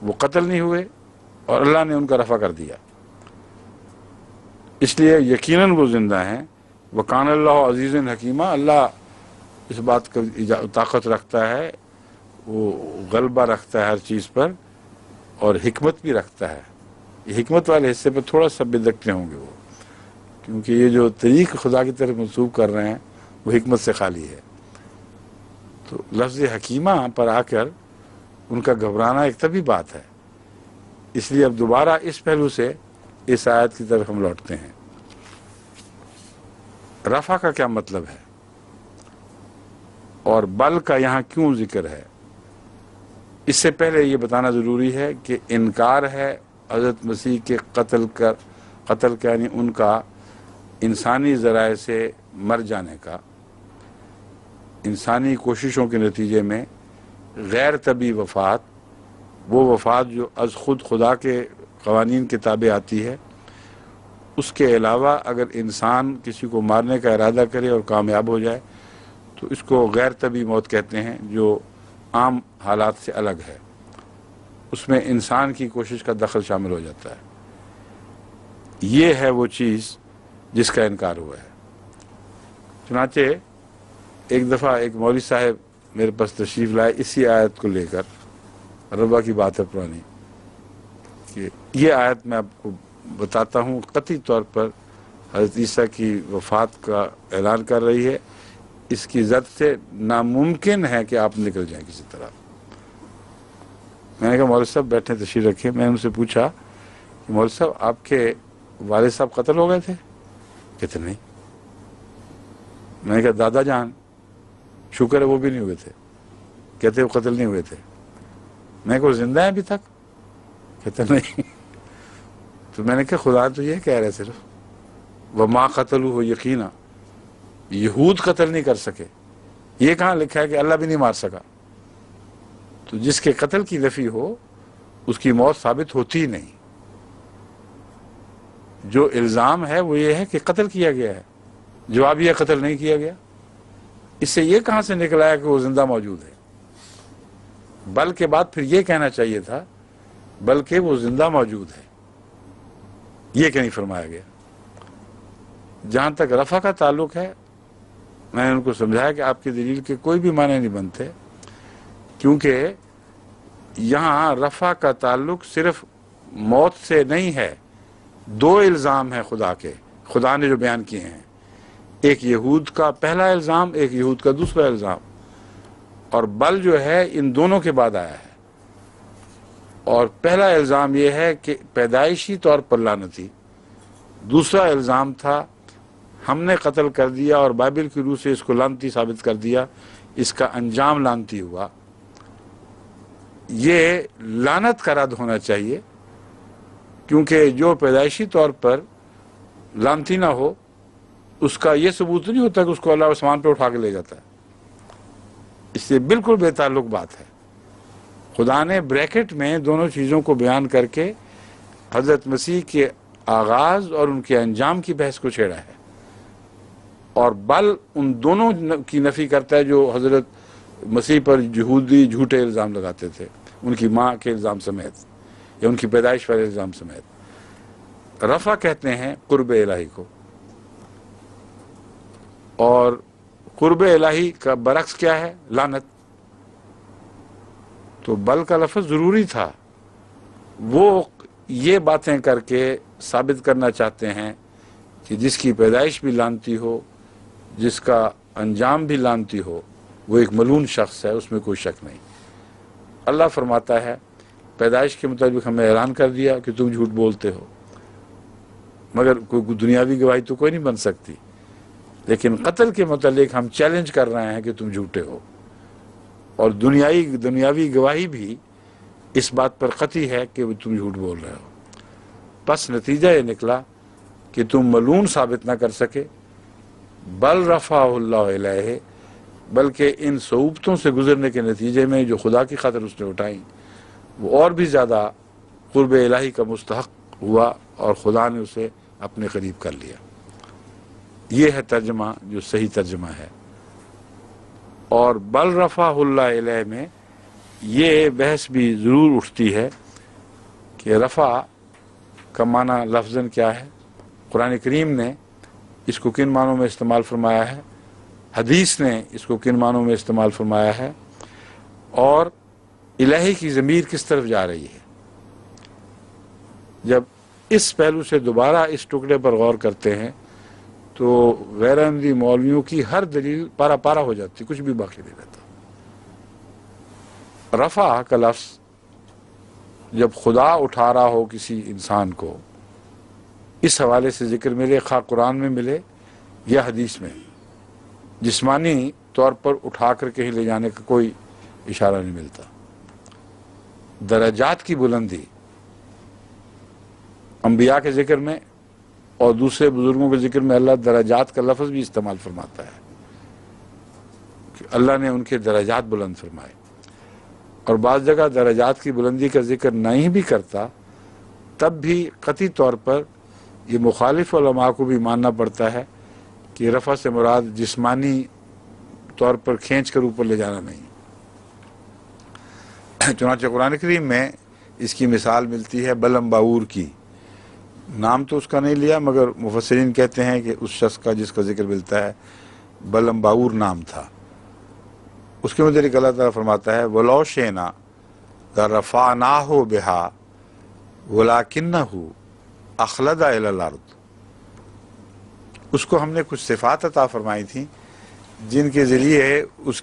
وہ قتل نہیں ہوئے اور اللہ نے ان کا رفع کر دیا، اس لیے یقیناً وہ زندہ ہیں۔ وَكَانَ اللَّهُ عَزِيزًا حَكِيمًا، اللہ اس بات کا طاقت رکھتا ہے، وہ غلبہ رکھتا ہے ہر چیز پر، اور حکمت بھی رکھتا ہے۔ یہ حکمت والے حصے پر تھوڑا سا بدکتے ہوں گے وہ، کیونکہ یہ جو طریق خدا کی طرف منسوب کر رہے ہیں وہ حکمت سے خالی ہے۔ تو لفظ حکیمہ پر آ کر ان کا گھبرانا ایک طبی بات ہے، اس لیے اب دوبارہ اس پہلو سے اس آیت کی طرف ہم لوٹتے ہیں۔ رفع کا کیا مطلب ہے اور بل کا یہاں کیوں ذکر ہے؟ اس سے پہلے یہ بتانا ضروری ہے کہ انکار ہے حضرت مسیح کے قتل کا یعنی ان کا انسانی ذرائع سے مر جانے کا، انسانی کوششوں کے نتیجے میں غیر طبی وفات، وہ وفات جو از خود خدا کے قوانین کے تابع آتی ہے۔ اس کے علاوہ اگر انسان کسی کو مارنے کا ارادہ کرے اور کامیاب ہو جائے تو اس کو غیر طبی موت کہتے ہیں، جو عام حالات سے الگ ہے، اس میں انسان کی کوشش کا دخل شامل ہو جاتا ہے۔ یہ ہے وہ چیز جس کا انکار ہوا ہے۔ چنانچہ ایک دفعہ ایک مولوی صاحب میرے پاس تشریف لائے اسی آیت کو لے کر، ربا کی بات ہے پرانی، کہ یہ آیت میں آپ کو بتاتا ہوں قطعی طور پر حضرت عیسیٰ کی وفات کا اعلان کر رہی ہے، اس کی زد سے ناممکن ہے کہ آپ نکل جائیں کسی طرح۔ میں نے کہا مولوی صاحب بیٹھے تشریف رکھے، میں نے ان سے پوچھا کہ مولوی صاحب آپ کے والد صاحب قتل ہو گئے تھے؟ کہتے نہیں۔ میں نے کہا دادا جان؟ شکر ہے وہ بھی نہیں ہوئے تھے۔ کہتے وہ قتل نہیں ہوئے تھے۔ میں نے کہا وہ زندہ ہیں ابھی تک؟ کہتے نہیں۔ تو میں نے کہا خدا تو یہ کہہ رہے صرف وَمَا قَتَلُوهُ یقینا، یہود قتل نہیں کر سکے، یہ کہاں لکھا ہے کہ اللہ بھی نہیں مار سکا؟ تو جس کے قتل کی نفی ہو اس کی موت ثابت ہوتی ہی نہیں۔ جو الزام ہے وہ یہ ہے کہ قتل کیا گیا ہے، جواب یہ قتل نہیں کیا گیا۔ اس سے یہ کہاں سے نکلا ہے کہ وہ زندہ موجود ہے؟ بلکہ بعد پھر یہ کہنا چاہیے تھا بلکہ وہ زندہ موجود ہے، یہ کہ نہیں فرمایا گیا۔ جہاں تک رفع کا تعلق ہے، میں نے ان کو سمجھایا کہ آپ کی دلیل کے کوئی بھی معنی نہیں بنتے، کیونکہ یہاں رفع کا تعلق صرف موت سے نہیں ہے۔ دو الزام ہیں خدا کے، خدا نے جو بیان کیے ہیں، ایک یہود کا پہلا الزام، ایک یہود کا دوسرا الزام، اور بل جو ہے ان دونوں کے بعد آیا ہے۔ اور پہلا الزام یہ ہے کہ پیدائشی طور پر لعنتی، دوسرا الزام تھا ہم نے قتل کر دیا اور بائبل کی روح سے اس کو لعنتی ثابت کر دیا، اس کا انجام لعنتی ہوا۔ یہ لعنت کا رد ہونا چاہیے، کیونکہ جو پیدائشی طور پر لعنتی نہ ہو اس کا یہ ثبوت نہیں ہوتا کہ اس کو اللہ آسمان پہ اٹھا کے لے جاتا ہے۔ اس سے بالکل بے تعلق بات ہے۔ خدا نے بریکٹ میں دونوں چیزوں کو بیان کر کے حضرت مسیح کے آغاز اور ان کے انجام کی بحث کو چھیڑا ہے، اور بل ان دونوں کی نفی کرتا ہے جو حضرت مسیح پر یہودی جھوٹے الزام لگاتے تھے، ان کی ماں کے الزام سمیت یا ان کی پیدائش والے الزام سمیت۔ رفع کہتے ہیں قرب الہی کو، اور قرب الہی کا برعکس کیا ہے؟ لعنت۔ تو بل کا لفظ ضروری تھا۔ وہ یہ باتیں کر کے ثابت کرنا چاہتے ہیں کہ جس کی پیدائش بھی لعنتی ہو، جس کا انجام بھی لعنتی ہو، وہ ایک ملعون شخص ہے، اس میں کوئی شک نہیں۔ اللہ فرماتا ہے پیدائش کے مطابق ہمیں اعلان کر دیا کہ تم جھوٹ بولتے ہو، مگر کوئی دنیاوی گواہی تو کوئی نہیں بن سکتی، لیکن قتل کے متعلق ہم چیلنج کر رہے ہیں کہ تم جھوٹے ہو، اور دنیاوی گواہی بھی اس بات پر قطعی ہے کہ تم جھوٹ بول رہے ہو۔ پس نتیجہ یہ نکلا کہ تم ملعون ثابت نہ کر سکے، بل رفع اللہ الیہ، بلکہ ان صعوبتوں سے گزرنے کے نتیجے میں جو خدا کی خاطر اس نے اٹھائیں، وہ اور بھی زیادہ قرب الہی کا مستحق ہوا اور خدا نے اسے اپنے قریب کر لیا۔ یہ ہے ترجمہ جو صحیح ترجمہ ہے۔ اور بل رفع اللہ الیہ میں یہ بحث بھی ضرور اٹھتی ہے کہ رفع کا معنی لفظاً کیا ہے، قرآن کریم نے اس کو کن معنوں میں استعمال فرمایا ہے، حدیث نے اس کو کن معنوں میں استعمال فرمایا ہے، اور الہی کی ضمیر کس طرف جا رہی ہے۔ جب اس پہلو سے دوبارہ اس ٹکڑے پر غور کرتے ہیں تو غیر احمدی مولویوں کی ہر دلیل پارا پارا ہو جاتی، کچھ بھی باقی نہیں رہتا۔ رفع کا لفظ جب خدا اٹھا رہا ہو کسی انسان کو، اس حوالے سے ذکر ملے، خواہ قرآن میں ملے یا حدیث میں، جسمانی طور پر اٹھا کر کہیں لے جانے کا کوئی اشارہ نہیں ملتا۔ درجات کی بلندی انبیاء کے ذکر میں اور دوسرے بزرگوں کے ذکر میں اللہ درجات کا لفظ بھی استعمال فرماتا ہے کہ اللہ نے ان کے درجات بلند فرمائے، اور بعض جگہ درجات کی بلندی کا ذکر نہیں بھی کرتا، تب بھی قطعی طور پر یہ مخالف علماء کو بھی ماننا پڑتا ہے کہ رفع سے مراد جسمانی طور پر کھینچ کر اوپر لے جانا نہیں۔ چنانچہ قرآن کریم میں اس کی مثال ملتی ہے بلم باور کی۔ نام تو اس کا نہیں لیا، مگر مفسرین کہتے ہیں کہ اس شخص کا جس کا ذکر ملتا ہے بلم باور نام تھا۔ اس کے متعلق اللہ تعالیٰ فرماتا ہے وَلَوْ شِئْنَا لَرَفَعْنَاهُ بِهَا وَلَكِنَّهُ أَخْلَدَ إِلَى الْأَرْضِ۔ اس کو ہم نے کچھ صفات عطا فرمائی تھیں جن کے ذریعے اس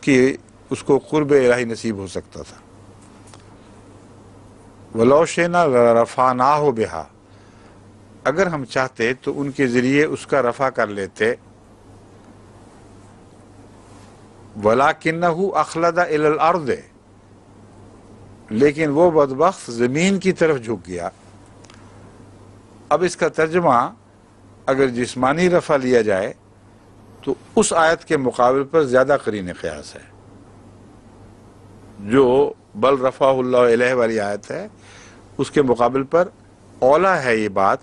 کو قرب الہی نصیب ہو سکتا تھا۔ وَلَوْ شِئْنَا لَرَفَعْنَاهُ بِهَا، اگر ہم چاہتے تو ان کے ذریعے اس کا رفع کر لیتے، وَلَكِنَّهُ أَخْلَدَ إِلَى الْأَرْضِ، لیکن وہ بدبخت زمین کی طرف جھک گیا۔ اب اس کا ترجمہ اگر جسمانی رفع لیا جائے تو اس آیت کے مقابل پر زیادہ قرین قیاس ہے، جو بل رفع اللہ علیہ والی آیت ہے، اس کے مقابل پر اولا ہے یہ بات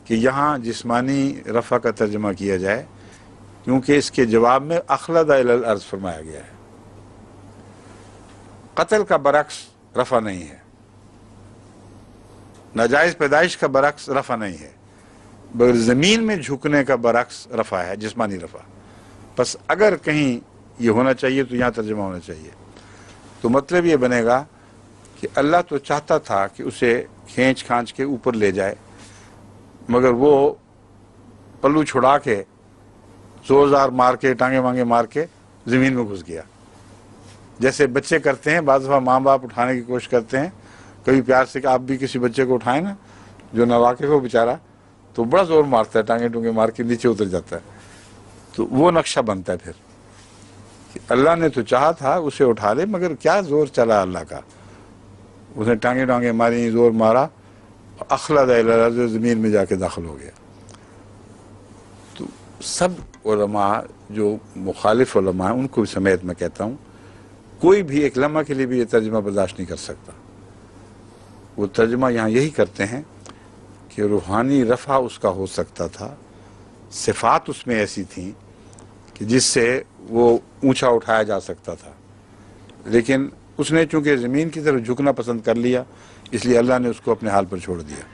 کہ یہاں جسمانی رفع کا ترجمہ کیا جائے، کیونکہ اس کے جواب میں اخلد الی الارض فرمایا گیا ہے۔ قتل کا برعکس رفع نہیں ہے، ناجائز پیدائش کا برعکس رفع نہیں ہے، بلکہ زمین میں جھکنے کا برعکس رفع ہے، جسمانی رفع۔ پس اگر کہیں یہ ہونا چاہیے تو یہاں ترجمہ ہونا چاہیے۔ تو مطلب یہ بنے گا کہ اللہ تو چاہتا تھا کہ اسے کھینچ کھانچ کے اوپر لے جائے، مگر وہ پلو چھڑا کے زور زار مار کے ٹانگے مانگے مار کے زمین میں گھس گیا، جیسے بچے کرتے ہیں۔ بعض دفعہ ماں باپ اٹھانے کی کوشش کرتے ہیں، کبھی پیار سے کہ آپ بھی کسی بچے کو اٹھائیں نا جو ناواقف ہو بیچارہ، تو بڑا زور مارتا ہے، ٹانگیں ٹونگیں مار کے نیچے اتر جاتا ہے. تو وہ نقشہ بنتا ہے پھر کہ اللہ نے تو چاہا تھا اسے اٹھا لے، مگر کیا زور چلا اللہ کا، اس نے ٹانگیں ماری، زور مارا، اخلد الی الارض، زمین میں جا کے داخل ہو گیا. تو سب علماء جو مخالف علماء ہیں ان کو سمیت میں کہتا ہوں، کوئی بھی ایک لمحہ کے لیے بھی یہ ترجمہ برداشت نہیں کر سکتا. وہ ترجمہ یہاں یہی کرتے ہیں کہ روحانی رفع اس کا ہو سکتا تھا، صفات اس میں ایسی تھیں کہ جس سے وہ اونچا اٹھایا جا سکتا تھا، لیکن اس نے چونکہ زمین کی طرف جھکنا پسند کر لیا، اس لیے اللہ نے اس کو اپنے حال پر چھوڑ دیا.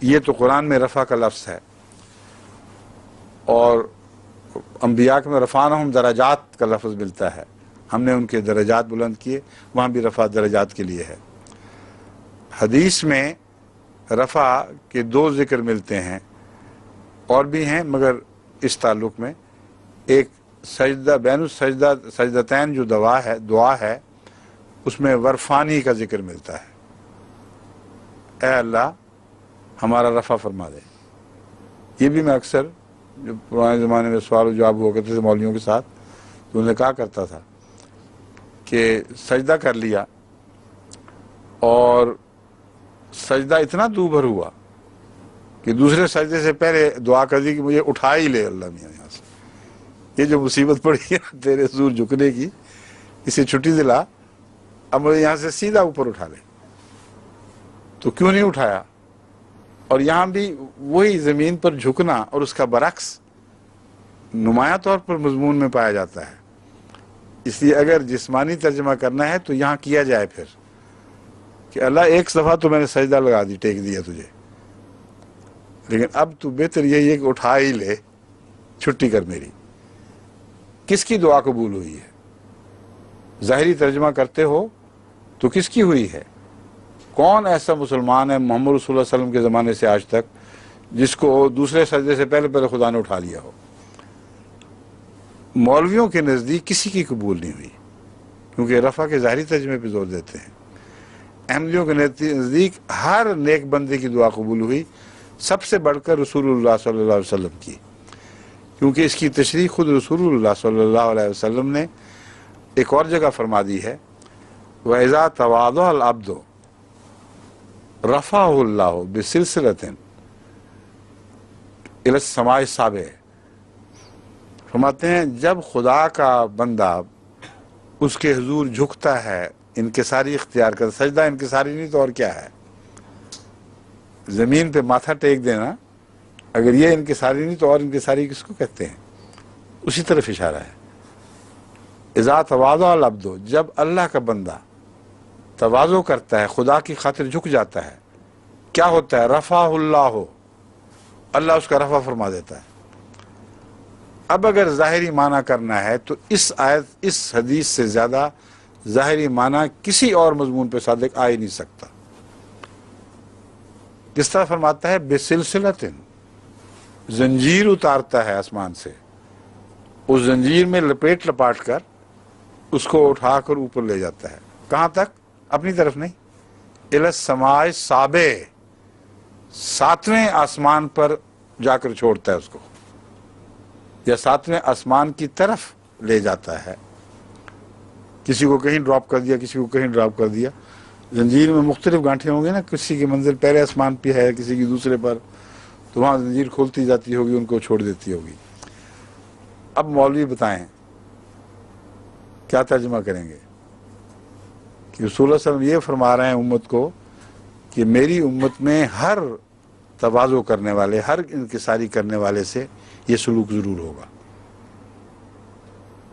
یہ تو قرآن میں رفع کا لفظ ہے، اور انبیاء میں رفعناہم درجات کا لفظ ملتا ہے، ہم نے ان کے درجات بلند کیے، وہاں بھی رفع درجات کے لیے ہے. حدیث میں رفع کے 2 ذکر ملتے ہیں، اور بھی ہیں مگر اس تعلق میں ایک سجدہ بین السجدہ سجدتین جو دعا ہے اس میں ورفانی کا ذکر ملتا ہے، اے اللہ ہمارا رفع فرما دے. یہ بھی میں اکثر جو پرانے زمانے میں سوال و جواب ہوا کرتے تھے مولویوں کے ساتھ، تو انہیں کہا کرتا تھا کہ سجدہ کر لیا اور سجدہ اتنا دوبھر ہوا کہ دوسرے سجدے سے پہلے دعا کر دی کہ مجھے اٹھا ہی لے اللہ میاں یہاں سے، یہ جو مصیبت پڑی ہے تیرے حضور جھکنے کی، اسے چھٹی دلا، اب مجھے یہاں سے سیدھا اوپر اٹھا لے. تو کیوں نہیں اٹھایا؟ اور یہاں بھی وہی زمین پر جھکنا اور اس کا برعکس نمایاں طور پر مضمون میں پایا جاتا ہے. اس لیے اگر جسمانی ترجمہ کرنا ہے تو یہاں کیا جائے پھر کہ اللہ ایک دفعہ تو میں نے سجدہ لگا دی، ٹیک دیا تجھے، لیکن اب تو بہتر یہی ہے کہ اٹھا ہی لے، چھٹی کر میری. کس کی دعا قبول ہوئی ہے؟ ظاہری ترجمہ کرتے ہو تو کس کی ہوئی ہے؟ کون ایسا مسلمان ہے محمد رسول اللہ علیہ وسلم کے زمانے سے آج تک جس کو دوسرے سجدے سے پہلے خدا نے اٹھا لیا ہو؟ مولویوں کے نزدیک کسی کی قبول نہیں ہوئی، کیونکہ رفع کے ظاہری ترجمے پہ زور دیتے ہیں. احمدیوں کے نزدیک ہر نیک بندے کی دعا قبول ہوئی، سب سے بڑھ کر رسول اللہ صلی اللہ علیہ وسلم کی، کیونکہ اس کی تشریح خود رسول اللہ صلی اللہ علیہ وسلم نے ایک اور جگہ فرما دی ہے، وَإِذَا تَوَاضَعَ الْعَبْدُ رَفَعَهُ اللَّهُ بِسِلْسِلَةٍ إِلَى السَّمَاءِ السَّابِعِ. فرماتے ہیں جب خدا کا بندہ اس کے حضور جھکتا ہے، انکساری اختیار کر، سجدہ انکساری نہیں تو اور کیا ہے؟ زمین پہ ماتھا ٹیک دینا، اگر یہ انکساری نہیں تو اور انکساری کس کو کہتے ہیں؟ اسی طرف اشارہ ہے. اذا تواضع العبد، جب اللہ کا بندہ تواضع کرتا ہے، خدا کی خاطر جھک جاتا ہے، کیا ہوتا ہے؟ رفعہ اللہ، اللہ اس کا رفع فرما دیتا ہے. اب اگر ظاہری معنی کرنا ہے تو اس آیت، اس حدیث سے زیادہ ظاہری معنی کسی اور مضمون پہ صادق آ ہی نہیں سکتا. کس طرح فرماتا ہے؟ بسلسلۃ، زنجیر اتارتا ہے آسمان سے، اس زنجیر میں لپیٹ لپاٹ کر اس کو اٹھا کر اوپر لے جاتا ہے. کہاں تک؟ اپنی طرف نہیں، الی السماء السابع، 7ویں آسمان پر جا کر چھوڑتا ہے اس کو، یا 7ویں آسمان کی طرف لے جاتا ہے. کسی کو کہیں ڈراپ کر دیا، کسی کو کہیں ڈراپ کر دیا. زنجیر میں مختلف گانٹھیں ہوں گی نا، کسی کی منزل پہلے آسمان پہ ہے، کسی کی دوسرے پر، تو وہاں زنجیر کھولتی جاتی ہوگی، ان کو چھوڑ دیتی ہوگی. اب مولوی بتائیں کیا ترجمہ کریں گے کہ رسول اللہ صلی اللہ علیہ وسلم یہ فرما رہے ہیں امت کو کہ میری امت میں ہر تواضع کرنے والے، ہر انکساری کرنے والے سے یہ سلوک ضرور ہوگا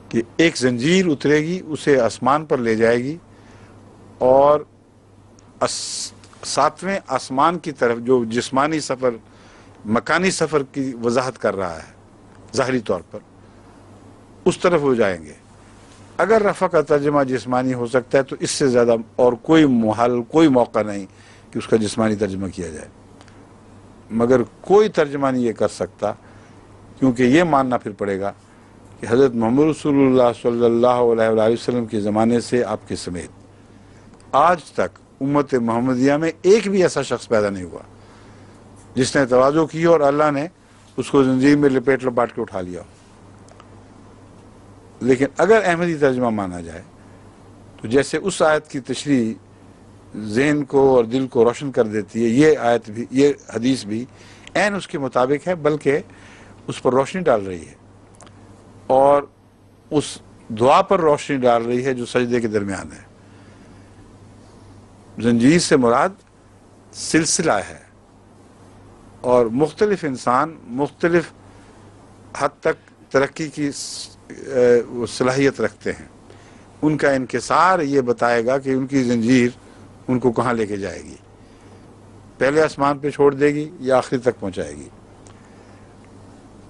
کہ ایک زنجیر اترے گی، اسے آسمان پر لے جائے گی، اور 7ویں آسمان کی طرف، جو جسمانی سفر، مکانی سفر کی وضاحت کر رہا ہے ظاہری طور پر، اس طرف ہو جائیں گے. اگر رفع کا ترجمہ جسمانی ہو سکتا ہے تو اس سے زیادہ اور کوئی محل، کوئی موقع نہیں کہ اس کا جسمانی ترجمہ کیا جائے. مگر کوئی ترجمہ نہیں یہ کر سکتا، کیونکہ یہ ماننا پھر پڑے گا کہ حضرت محمد رسول اللہ صلی اللہ علیہ وآلہ وسلم کے زمانے سے آپ کے سمیت آج تک امت محمدیہ میں ایک بھی ایسا شخص پیدا نہیں ہوا جس نے تواضع کی اور اللہ نے اس کو زنجیر میں لپیٹ کے اٹھا لیا ہو۔ لیکن اگر احمدی ترجمہ مانا جائے تو جیسے اس آیت کی تشریح ذہن کو اور دل کو روشن کر دیتی ہے، یہ آیت بھی، یہ حدیث بھی عین اس کے مطابق ہے، بلکہ اس پر روشنی ڈال رہی ہے اور اس دعا پر روشنی ڈال رہی ہے جو سجدے کے درمیان ہے۔ زنجیر سے مراد سلسلہ ہے، اور مختلف انسان مختلف حد تک ترقی کی صلاحیت رکھتے ہیں۔ ان کا انکسار یہ بتائے گا کہ ان کی زنجیر ان کو کہاں لے کے جائے گی، پہلے آسمان پہ چھوڑ دے گی یا آخری تک پہنچائے گی۔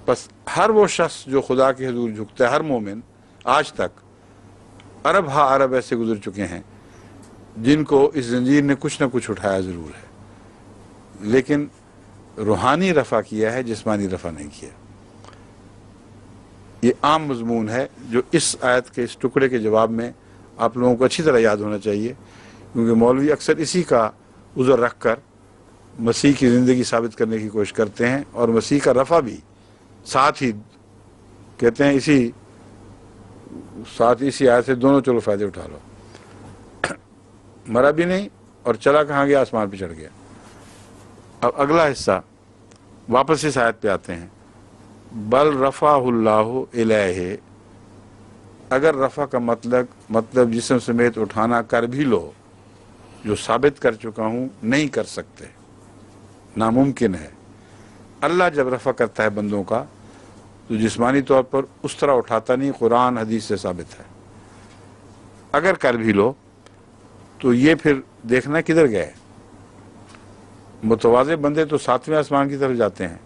بس ہر وہ شخص جو خدا کے حضور جھکتا ہے، ہر مومن، آج تک عرب ہا عرب ایسے گزر چکے ہیں جن کو اس زنجیر نے کچھ نہ کچھ اٹھایا ضرور ہے، لیکن روحانی رفع کیا ہے، جسمانی رفع نہیں کیا۔ یہ عام مضمون ہے جو اس آیت کے اس ٹکڑے کے جواب میں آپ لوگوں کو اچھی طرح یاد ہونا چاہیے، کیونکہ مولوی اکثر اسی کا عذر رکھ کر مسیح کی زندگی ثابت کرنے کی کوشش کرتے ہیں، اور مسیح کا رفع بھی ساتھ ہی کہتے ہیں، اسی آیت سے دونوں چلو فائدے اٹھا لو۔ مرا بھی نہیں اور چلا کہاں گیا، آسمان پہ چڑھ گیا۔ اب اگلا حصہ واپس اس آیت پہ آتے ہیں، بل رفعہ اللہ الیہ۔ اگر رفع کا مطلب جسم سمیت اٹھانا کر بھی لو، جو ثابت کر چکا ہوں نہیں کر سکتے، ناممکن ہے۔ اللہ جب رفع کرتا ہے بندوں کا تو جسمانی طور پر اس طرح اٹھاتا نہیں، قرآن حدیث سے ثابت ہے۔ اگر کر بھی لو تو یہ پھر دیکھنا کدھر گئے۔ متواضع بندے تو 7ویں آسمان کی طرف جاتے ہیں،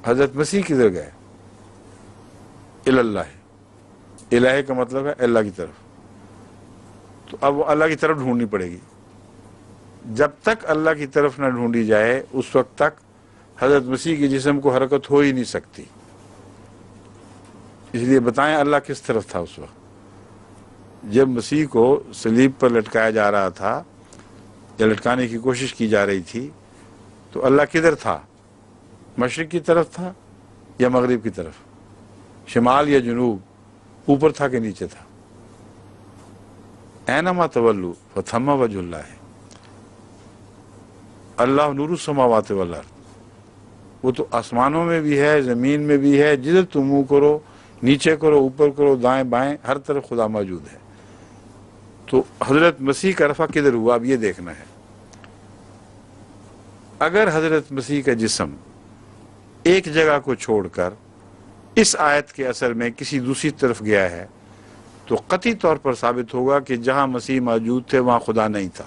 حضرت مسیح کدھر گئے؟ اللہ، الہ کا مطلب ہے اللہ کی طرف۔ تو اب وہ اللہ کی طرف ڈھونڈنی پڑے گی۔ جب تک اللہ کی طرف نہ ڈھونڈی جائے اس وقت تک حضرت مسیح کے جسم کو حرکت ہو ہی نہیں سکتی۔ اس لیے بتائیں اللہ کس طرف تھا اس وقت جب مسیح کو صلیب پر لٹکایا جا رہا تھا یا لٹکانے کی کوشش کی جا رہی تھی، تو اللہ کدھر تھا؟ مشرق کی طرف تھا یا مغرب کی طرف؟ شمال یا جنوب؟ اوپر تھا کہ نیچے تھا؟ اینما تولوا فثم وجہ اللہ، اللہ نور السماوات والارض۔ وہ تو آسمانوں میں بھی ہے، زمین میں بھی ہے، جدھر تم منہ کرو، نیچے کرو، اوپر کرو، دائیں بائیں، ہر طرف خدا موجود ہے۔ تو حضرت مسیح کا رفع کدھر ہوا، اب یہ دیکھنا ہے۔ اگر حضرت مسیح کا جسم ایک جگہ کو چھوڑ کر اس آیت کے اثر میں کسی دوسری طرف گیا ہے تو قطعی طور پر ثابت ہوگا کہ جہاں مسیح موجود تھے وہاں خدا نہیں تھا۔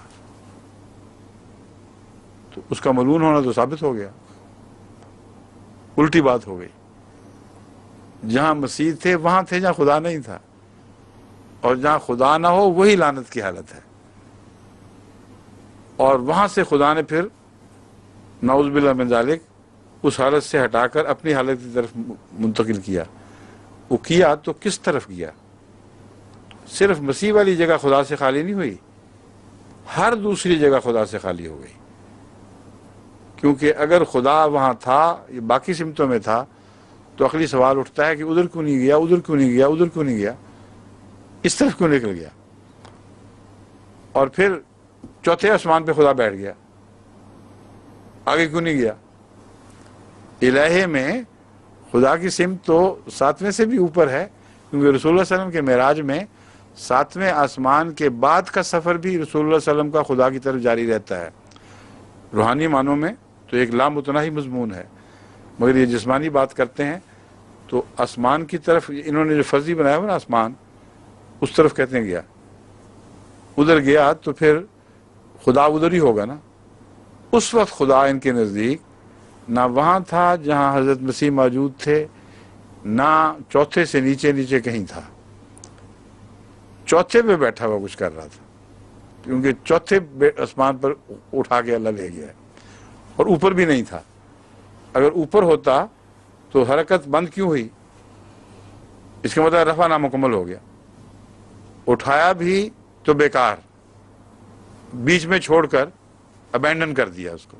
تو اس کا ملعون ہونا تو ثابت ہو گیا، الٹی بات ہو گئی۔ جہاں مسیح تھے وہاں تھے جہاں خدا نہیں تھا، اور جہاں خدا نہ ہو وہی لعنت کی حالت ہے، اور وہاں سے خدا نے پھر نعوذ باللہ من ذالک اس حالت سے ہٹا کر اپنی حالت کی طرف منتقل کیا۔ وہ کیا تو کس طرف کیا؟ صرف مسیح والی جگہ خدا سے خالی نہیں ہوئی، ہر دوسری جگہ خدا سے خالی ہو گئی، کیونکہ اگر خدا وہاں تھا، باقی سمتوں میں تھا، تو عقلی سوال اٹھتا ہے کہ ادھر کیوں نہیں گیا، ادھر کیوں نہیں گیا، ادھر کیوں نہیں گیا، اس طرف کیوں نکل گیا؟ اور پھر چوتھے آسمان پہ خدا بیٹھ گیا، آگے کیوں نہیں گیا؟ الہے میں خدا کی سمت تو 7ویں سے بھی اوپر ہے، کیونکہ رسول اللہ علیہ وسلم کے معراج میں 7ویں آسمان کے بعد کا سفر بھی رسول اللہ علیہ وسلم کا خدا کی طرف جاری رہتا ہے۔ روحانی معنوں میں تو ایک لامتناہی مضمون ہے، مگر یہ جسمانی بات کرتے ہیں تو آسمان کی طرف انہوں نے جو فرضی بنایا ہوا نا آسمان، اس طرف کہتے ہیں گیا، ادھر گیا تو پھر خدا ادھر ہی ہوگا نا۔ اس وقت خدا ان کے نزدیک نہ وہاں تھا جہاں حضرت مسیح موجود تھے، نہ چوتھے سے نیچے نیچے کہیں تھا، چوتھے پہ بیٹھا ہوا کچھ کر رہا تھا، کیونکہ چوتھے آسمان پر اٹھا کے اللہ لے گیا ہے، اور اوپر بھی نہیں تھا۔ اگر اوپر ہوتا تو حرکت بند کیوں ہوئی؟ اس کا مطلب رفع نامکمل ہو گیا، اٹھایا بھی تو بیکار، بیچ میں چھوڑ کر ابینڈن کر دیا اس کو۔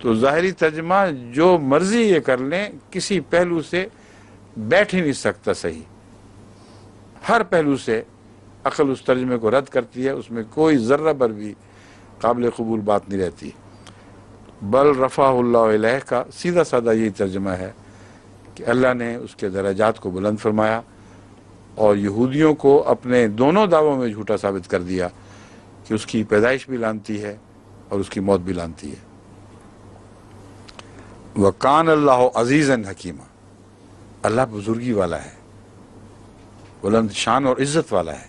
تو ظاہری ترجمہ جو مرضی یہ کر لیں، کسی پہلو سے بیٹھ ہی نہیں سکتا صحیح، ہر پہلو سے عقل اس ترجمے کو رد کرتی ہے، اس میں کوئی ذرہ بھر بھی قابل قبول بات نہیں رہتی۔ بل رفع اللہ علیہ کا سیدھا سادہ یہی ترجمہ ہے کہ اللہ نے اس کے درجات کو بلند فرمایا اور یہودیوں کو اپنے دونوں دعووں میں جھوٹا ثابت کر دیا کہ اس کی پیدائش بھی لانتی ہے اور اس کی موت بھی لانتی ہے۔ وَقَانَ اللَّهُ عَزِيزًا حَكِيمًا، اللہ بزرگی والا ہے، بلند شان اور عزت والا ہے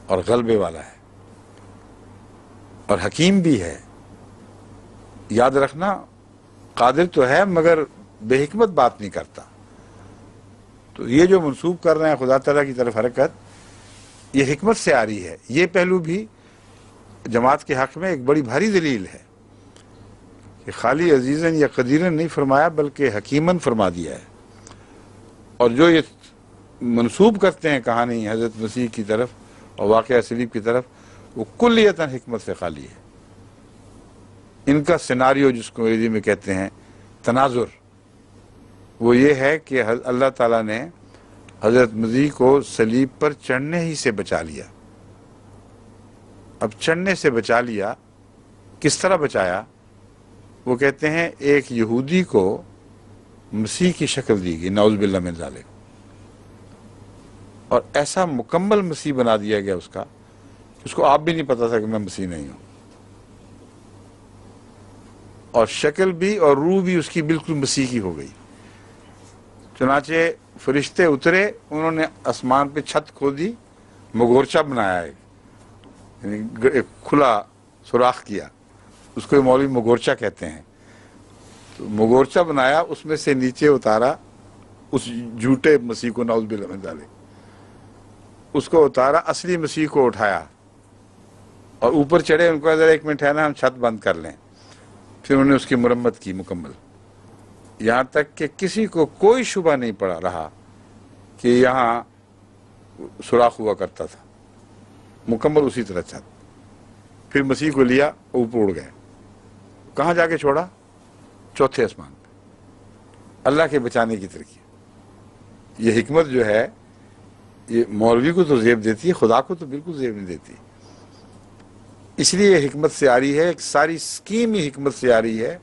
اور غلبے والا ہے اور حکیم بھی ہے۔ یاد رکھنا، قادر تو ہے مگر بے حکمت بات نہیں کرتا۔ تو یہ جو منسوب کر رہے ہیں خدا تعالیٰ کی طرف حرکت، یہ حکمت سے آ رہی ہے۔ یہ پہلو بھی جماعت کے حق میں ایک بڑی بھاری دلیل ہے کہ خالی عزیزاً یا قدیراً نہیں فرمایا بلکہ حکیماً فرما دیا ہے۔ اور جو یہ منسوب کرتے ہیں کہانی حضرت مسیح کی طرف اور واقعہ صلیب کی طرف، وہ کلیتاً حکمت سے خالی ہے۔ ان کا سیناریو جس کو انگریزی میں کہتے ہیں تناظر، وہ یہ ہے کہ اللہ تعالیٰ نے حضرت مسیح کو صلیب پر چڑھنے ہی سے بچا لیا۔ اب چڑھنے سے بچا لیا، کس طرح بچایا؟ وہ کہتے ہیں ایک یہودی کو مسیح کی شکل دی گئی، نعوذ باللہ من ذالک، اور ایسا مکمل مسیح بنا دیا گیا اس کا، اس کو آپ بھی نہیں پتا تھا کہ میں مسیح نہیں ہوں، اور شکل بھی اور روح بھی اس کی بالکل مسیح کی ہو گئی۔ چنانچہ فرشتے اترے، انہوں نے آسمان پہ چھت کھودی، مغورچہ بنایا ہے، یعنی ایک کھلا سوراخ کیا، اس کو مولوی مغورچہ کہتے ہیں۔ تو مغورچہ بنایا، اس میں سے نیچے اتارا اس جھوٹے مسیح کو، نعوذ باللہ من ذالک، اس کو اتارا، اصلی مسیح کو اٹھایا اور اوپر چڑھے، ان کو ذرا ایک منٹ ہے نا، ہم چھت بند کر لیں۔ پھر انہوں نے اس کی مرمت کی مکمل، یہاں تک کہ کسی کو کوئی شبہ نہیں پڑا رہا کہ یہاں سوراخ ہوا کرتا تھا، مکمل اسی طرح چھت۔ پھر مسیح کو لیا، اوپر اڑ گئے۔ کہاں جا کے چھوڑا؟ چوتھے آسمان پہ۔ اللہ کے بچانے کی ترکیب، یہ حکمت جو ہے یہ مولوی کو تو زیب دیتی ہے، خدا کو تو بالکل زیب نہیں دیتی۔ اس لیے یہ حکمت سے آ رہی ہے، ایک ساری سکیم ہی حکمت سے آ رہی ہے۔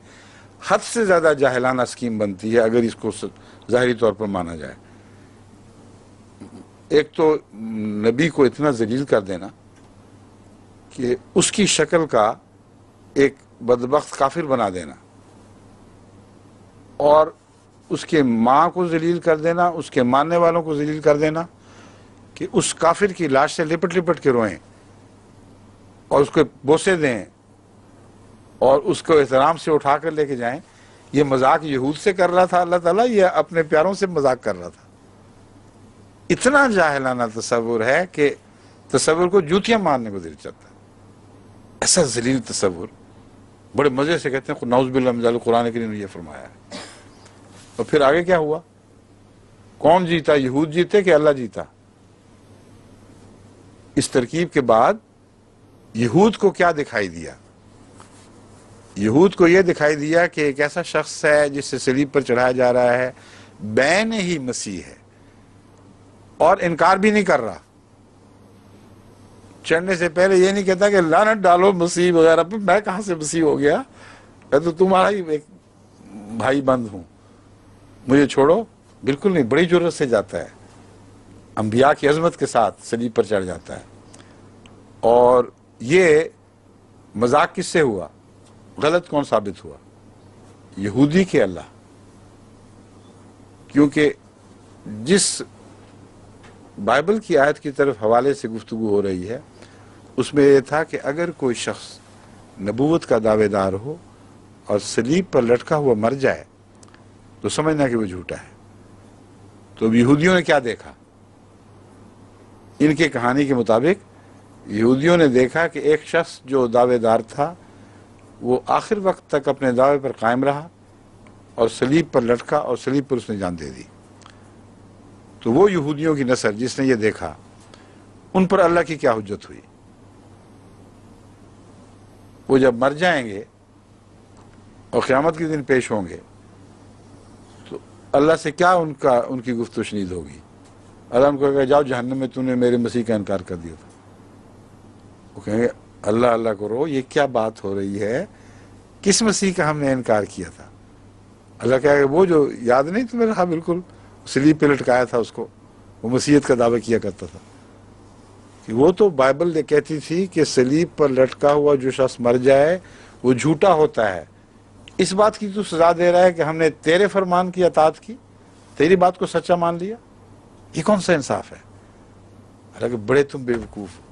حد سے زیادہ جاہلانہ سکیم بنتی ہے اگر اس کو ظاہری طور پر مانا جائے۔ ایک تو نبی کو اتنا ذلیل کر دینا کہ اس کی شکل کا ایک بدبخت کافر بنا دینا، اور اس کے ماں کو ذلیل کر دینا، اس کے ماننے والوں کو ذلیل کر دینا کہ اس کافر کی لاش سے لپٹ لپٹ کے روئیں اور اس کو بوسے دیں اور اس کو احترام سے اٹھا کر لے کے جائیں۔ یہ مذاق یہود سے کر رہا تھا اللہ تعالیٰ، یہ اپنے پیاروں سے مذاق کر رہا تھا۔ اتنا جاہلانہ تصور ہے کہ تصور کو جوتیاں مارنے کو دل چاہتا ہے، ایسا ذلیل تصور۔ بڑے مزے سے کہتے ہیں نعوذ باللہ من ذالک، قرآن کریم نے یہ فرمایا ہے۔ اور پھر آگے کیا ہوا؟ کون جیتا؟ یہود جیتے کہ اللہ جیتا؟ اس ترکیب کے بعد یہود کو کیا دکھائی دیا؟ یہود کو یہ دکھائی دیا کہ ایک ایسا شخص ہے جس سے صلیب پر چڑھایا جا رہا ہے، بین ہی مسیح ہے اور انکار بھی نہیں کر رہا۔ چڑھنے سے پہلے یہ نہیں کہتا کہ لعنت ڈالو مسیح وغیرہ پہ، میں کہاں سے مسیح ہو گیا، میں تو تمہارا ہی ایک بھائی بند ہوں، مجھے چھوڑو۔ بالکل نہیں، بڑی جرأت سے جاتا ہے، انبیاء کی عظمت کے ساتھ صلیب پر چڑھ جاتا ہے۔ اور یہ مذاق کس سے ہوا؟ غلط کون ثابت ہوا؟ یہودی کے اللہ، کیونکہ جس بائبل کی آیت کی طرف حوالے سے گفتگو ہو رہی ہے اس میں یہ تھا کہ اگر کوئی شخص نبوت کا دعوے دار ہو اور صلیب پر لٹکا ہوا مر جائے تو سمجھنا کہ وہ جھوٹا ہے۔ تو اب یہودیوں نے کیا دیکھا؟ ان کے کہانی کے مطابق یہودیوں نے دیکھا کہ ایک شخص جو دعوے دار تھا وہ آخر وقت تک اپنے دعوے پر قائم رہا اور صلیب پر لٹکا اور صلیب پر اس نے جان دے دی۔ تو وہ یہودیوں کی نسل جس نے یہ دیکھا، ان پر اللہ کی کیا حجت ہوئی؟ وہ جب مر جائیں گے اور قیامت کے دن پیش ہوں گے تو اللہ سے کیا ان کی گفت و شنید ہوگی؟ اللہ ان کو کہے گا جاؤ جہنم میں، تم نے میرے مسیح کا انکار کر دیا تھا۔ وہ کہیں گے اللہ اللہ کرو، یہ کیا بات ہو رہی ہے، کس مسیح کا ہم نے انکار کیا تھا؟ اللہ کہے گا وہ جو یاد نہیں تمہیں رہا، بالکل سلیب پہ لٹکایا تھا اس کو، وہ مسیحیت کا دعویٰ کیا کرتا تھا کہ وہ تو بائبل کہتی تھی کہ سلیب پر لٹکا ہوا جو شخص مر جائے وہ جھوٹا ہوتا ہے، اس بات کی تو سزا دے رہا ہے کہ ہم نے تیرے فرمان کی اطاعت کی، تیری بات کو سچا مان لیا، یہ کون سا انصاف ہے؟ حالانکہ بڑے تم بے وقوف ہو،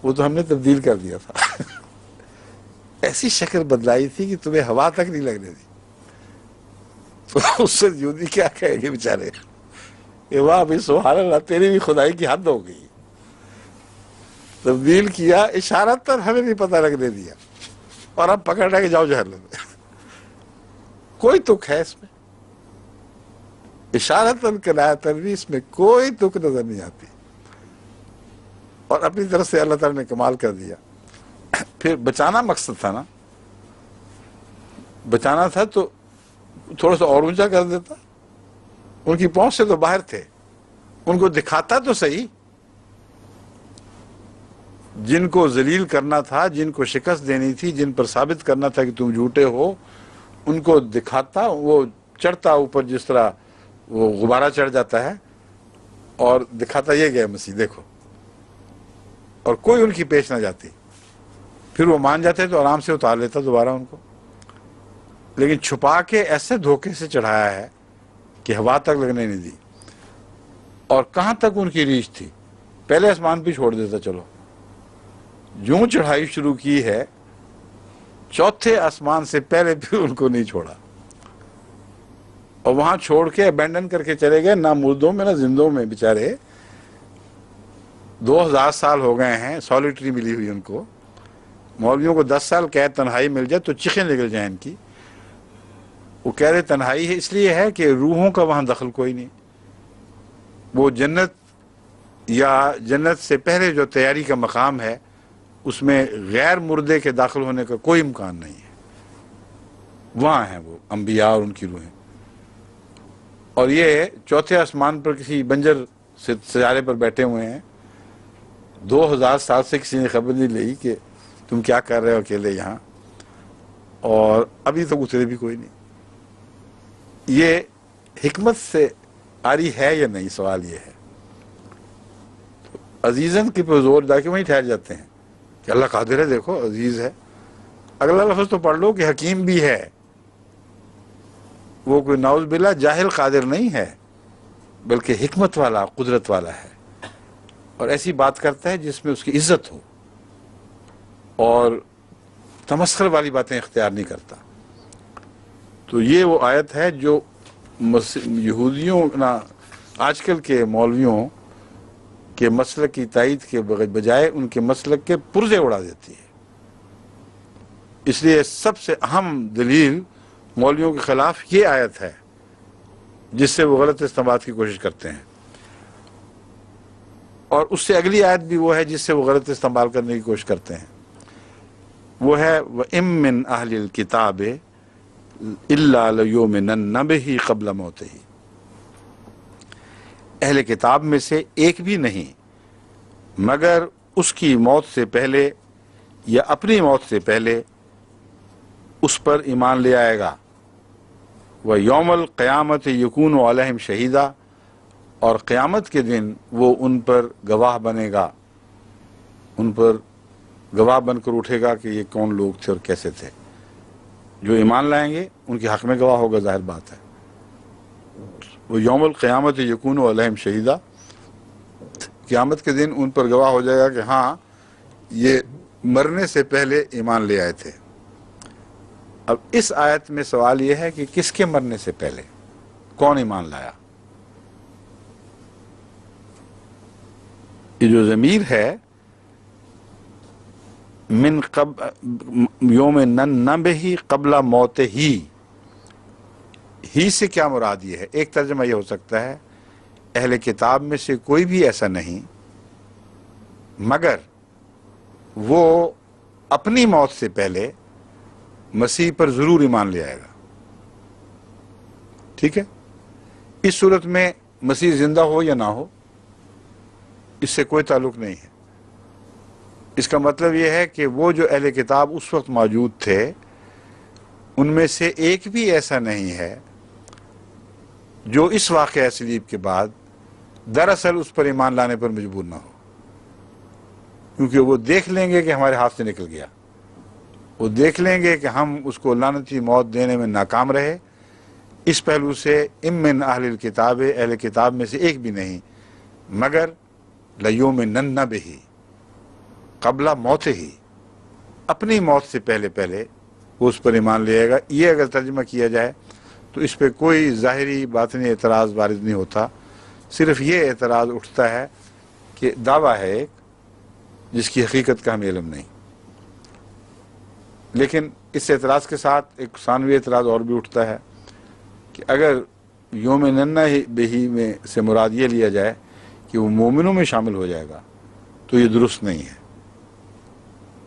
وہ تو ہم نے تبدیل کر دیا تھا ایسی شکل بدلائی تھی کہ تمہیں ہوا تک نہیں لگنے دی۔ تو اس سے یہودی کیا کہیں گے بیچارے کہ واہ بھائی سبحان اللہ، تیری بھی خدائی کی حد ہو گئی، تبدیل کیا، اشارت تک ہمیں نہیں پتہ لگنے دیا، اور اب پکڑ رہے کہ جاؤ جہنم میں۔ کوئی تک ہے اس میں، اشارتاً کنایتاً بھی اس میں کوئی تک نظر نہیں آتی، اور اپنی طرف سے اللہ تعالیٰ نے کمال کر دیا۔ پھر بچانا مقصد تھا نا، بچانا تھا تو تھوڑا سا اور اونچا کر دیتا، ان کی پہنچ سے تو باہر تھے، ان کو دکھاتا تو صحیح، جن کو ذلیل کرنا تھا، جن کو شکست دینی تھی، جن پر ثابت کرنا تھا کہ تم جھوٹے ہو، ان کو دکھاتا، وہ چڑھتا اوپر جس طرح وہ غبارہ چڑھ جاتا ہے، اور دکھاتا یہ گیا مسیح دیکھو، اور کوئی ان کی پیش نہ جاتی، پھر وہ مان جاتے تو آرام سے اتار لیتا دوبارہ ان کو، لیکن چھپا کے ایسے دھوکے سے چڑھایا ہے کہ ہوا تک لگنے نہیں دی۔ اور کہاں تک ان کی ریچ تھی؟ پہلے آسمان پہ چھوڑ دیتا، چلو یوں چڑھائی شروع کی ہے، چوتھے آسمان سے پہلے بھی ان کو نہیں چھوڑا، اور وہاں چھوڑ کے ابینڈن کر کے چلے گئے، نہ مردوں میں نہ زندوں میں، بیچارے 2000 سال ہو گئے ہیں، سالیٹری ملی ہوئی ان کو، مولویوں کو 10 سال قید تنہائی مل جائے تو چیخیں نکل جائیں ان کی، وہ کہہ رہے تنہائی ہے، اس لیے ہے کہ روحوں کا وہاں دخل کوئی نہیں، وہ جنت یا جنت سے پہلے جو تیاری کا مقام ہے اس میں غیر مردے کے داخل ہونے کا کوئی امکان نہیں ہے، وہاں ہیں وہ انبیاء اور ان کی روحیں۔ اور یہ چوتھے آسمان پر کسی بنجر سیارے پر بیٹھے ہوئے ہیں، 2000 سال سے کسی نے خبر نہیں لی کہ تم کیا کر رہے ہو اکیلے یہاں، اور ابھی تک اترے بھی کوئی نہیں۔ یہ حکمت سے آری ہے یا نہیں، سوال یہ ہے۔ عزیزن کے پہ زور ڈال کے وہیں ٹھہر جاتے ہیں کہ اللہ قادر ہے، دیکھو عزیز ہے، اگلا لفظ تو پڑھ لو کہ حکیم بھی ہے، وہ کوئی نعوذ باللہ جاہل قادر نہیں ہے، بلکہ حکمت والا، قدرت والا ہے، اور ایسی بات کرتا ہے جس میں اس کی عزت ہو، اور تمسخر والی باتیں اختیار نہیں کرتا۔ تو یہ وہ آیت ہے جو یہودیوں آج کل کے مولویوں کے مسلک کی تائید کے بجائے ان کے مسلک کے پرزے اڑا دیتی ہے۔ اس لیے سب سے اہم دلیل مولویوں کے خلاف یہ آیت ہے جس سے وہ غلط استنباط کی کوشش کرتے ہیں، اور اس سے اگلی آیت بھی وہ ہے جس سے وہ غلط استعمال کرنے کی کوشش کرتے ہیں، وہ ہے وَإِن مِّنْ أَهْلِ الْكِتَابِ إِلَّا لَيُؤْمِنَنَّ بِهِ قَبْلَ مَوْتِهِ، اہل کتاب میں سے ایک بھی نہیں مگر اس کی موت سے پہلے یا اپنی موت سے پہلے اس پر ایمان لے آئے گا۔ وَيَوْمَ الْقِيَامَةِ يَكُونُ عَلَيْهِمْ شَهِيدًا، اور قیامت کے دن وہ ان پر گواہ بنے گا، ان پر گواہ بن کر اٹھے گا کہ یہ کون لوگ تھے اور کیسے تھے۔ جو ایمان لائیں گے ان کے حق میں گواہ ہوگا، ظاہر بات ہے۔ وہ یوم القیامت یکون علیہم شہیدہ، قیامت کے دن ان پر گواہ ہو جائے گا کہ ہاں یہ مرنے سے پہلے ایمان لے آئے تھے۔ اب اس آیت میں سوال یہ ہے کہ کس کے مرنے سے پہلے کون ایمان لایا؟ یہ جو ضمیر ہے من یوم ننبہ قبل موت ہی سے کیا مراد یہ ہے؟ ایک ترجمہ یہ ہو سکتا ہے اہل کتاب میں سے کوئی بھی ایسا نہیں مگر وہ اپنی موت سے پہلے مسیح پر ضرور ایمان لے آئے گا. ٹھیک ہے؟ اس صورت میں مسیح زندہ ہو یا نہ ہو اس سے کوئی تعلق نہیں ہے. اس کا مطلب یہ ہے کہ وہ جو اہل کتاب اس وقت موجود تھے ان میں سے ایک بھی ایسا نہیں ہے جو اس واقعہ صلیب کے بعد دراصل اس پر ایمان لانے پر مجبور نہ ہو، کیونکہ وہ دیکھ لیں گے کہ ہمارے ہاتھ سے نکل گیا، وہ دیکھ لیں گے کہ ہم اس کو لعنتی موت دینے میں ناکام رہے. اس پہلو سے من اہل الکتاب، اہل کتاب میں سے ایک بھی نہیں مگر لیؤمنن بہ قبل موت ہی، اپنی موت سے پہلے وہ اس پر ایمان لے آئے گا. یہ اگر ترجمہ کیا جائے تو اس پہ کوئی ظاہری باطنی اعتراض وارد نہیں ہوتا، صرف یہ اعتراض اٹھتا ہے کہ دعویٰ ہے ایک جس کی حقیقت کا ہمیں علم نہیں. لیکن اس اعتراض کے ساتھ ایک ثانوی اعتراض اور بھی اٹھتا ہے کہ اگر یومنن بہ میں سے مراد یہ لیا جائے کہ وہ مومنوں میں شامل ہو جائے گا تو یہ درست نہیں ہے،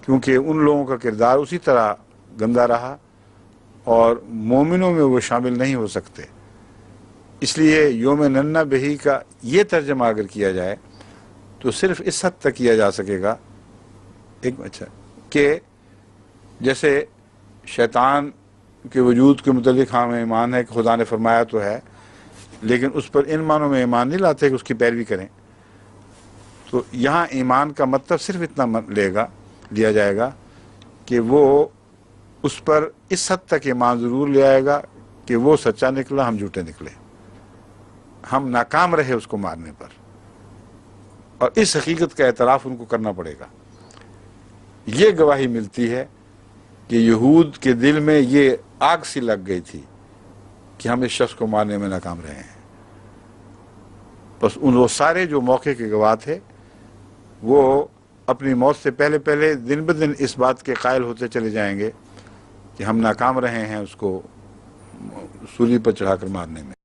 کیونکہ ان لوگوں کا کردار اسی طرح گندہ رہا اور مومنوں میں وہ شامل نہیں ہو سکتے. اس لیے یومنن بہ کا یہ ترجمہ اگر کیا جائے تو صرف اس حد تک کیا جا سکے گا کہ جیسے شیطان کے وجود کے متعلق ہمیں ایمان ہے کہ خدا نے فرمایا تو ہے، لیکن اس پر ان معنوں میں ایمان نہیں لاتے کہ اس کی پیروی کریں. تو یہاں ایمان کا مطلب صرف اتنا لیا جائے گا کہ وہ اس پر اس حد تک ایمان ضرور لے آئے گا کہ وہ سچا نکلا، ہم جھوٹے نکلے، ہم ناکام رہے اس کو مارنے پر، اور اس حقیقت کا اعتراف ان کو کرنا پڑے گا. یہ گواہی ملتی ہے کہ یہود کے دل میں یہ آگ سی لگ گئی تھی کہ ہم اس شخص کو مارنے میں ناکام رہے ہیں. بس وہ سارے جو موقع کے گواہ تھے وہ اپنی موت سے پہلے دن بدن اس بات کے قائل ہوتے چلے جائیں گے کہ ہم ناکام رہے ہیں اس کو سولی پر چڑھا کر مارنے میں.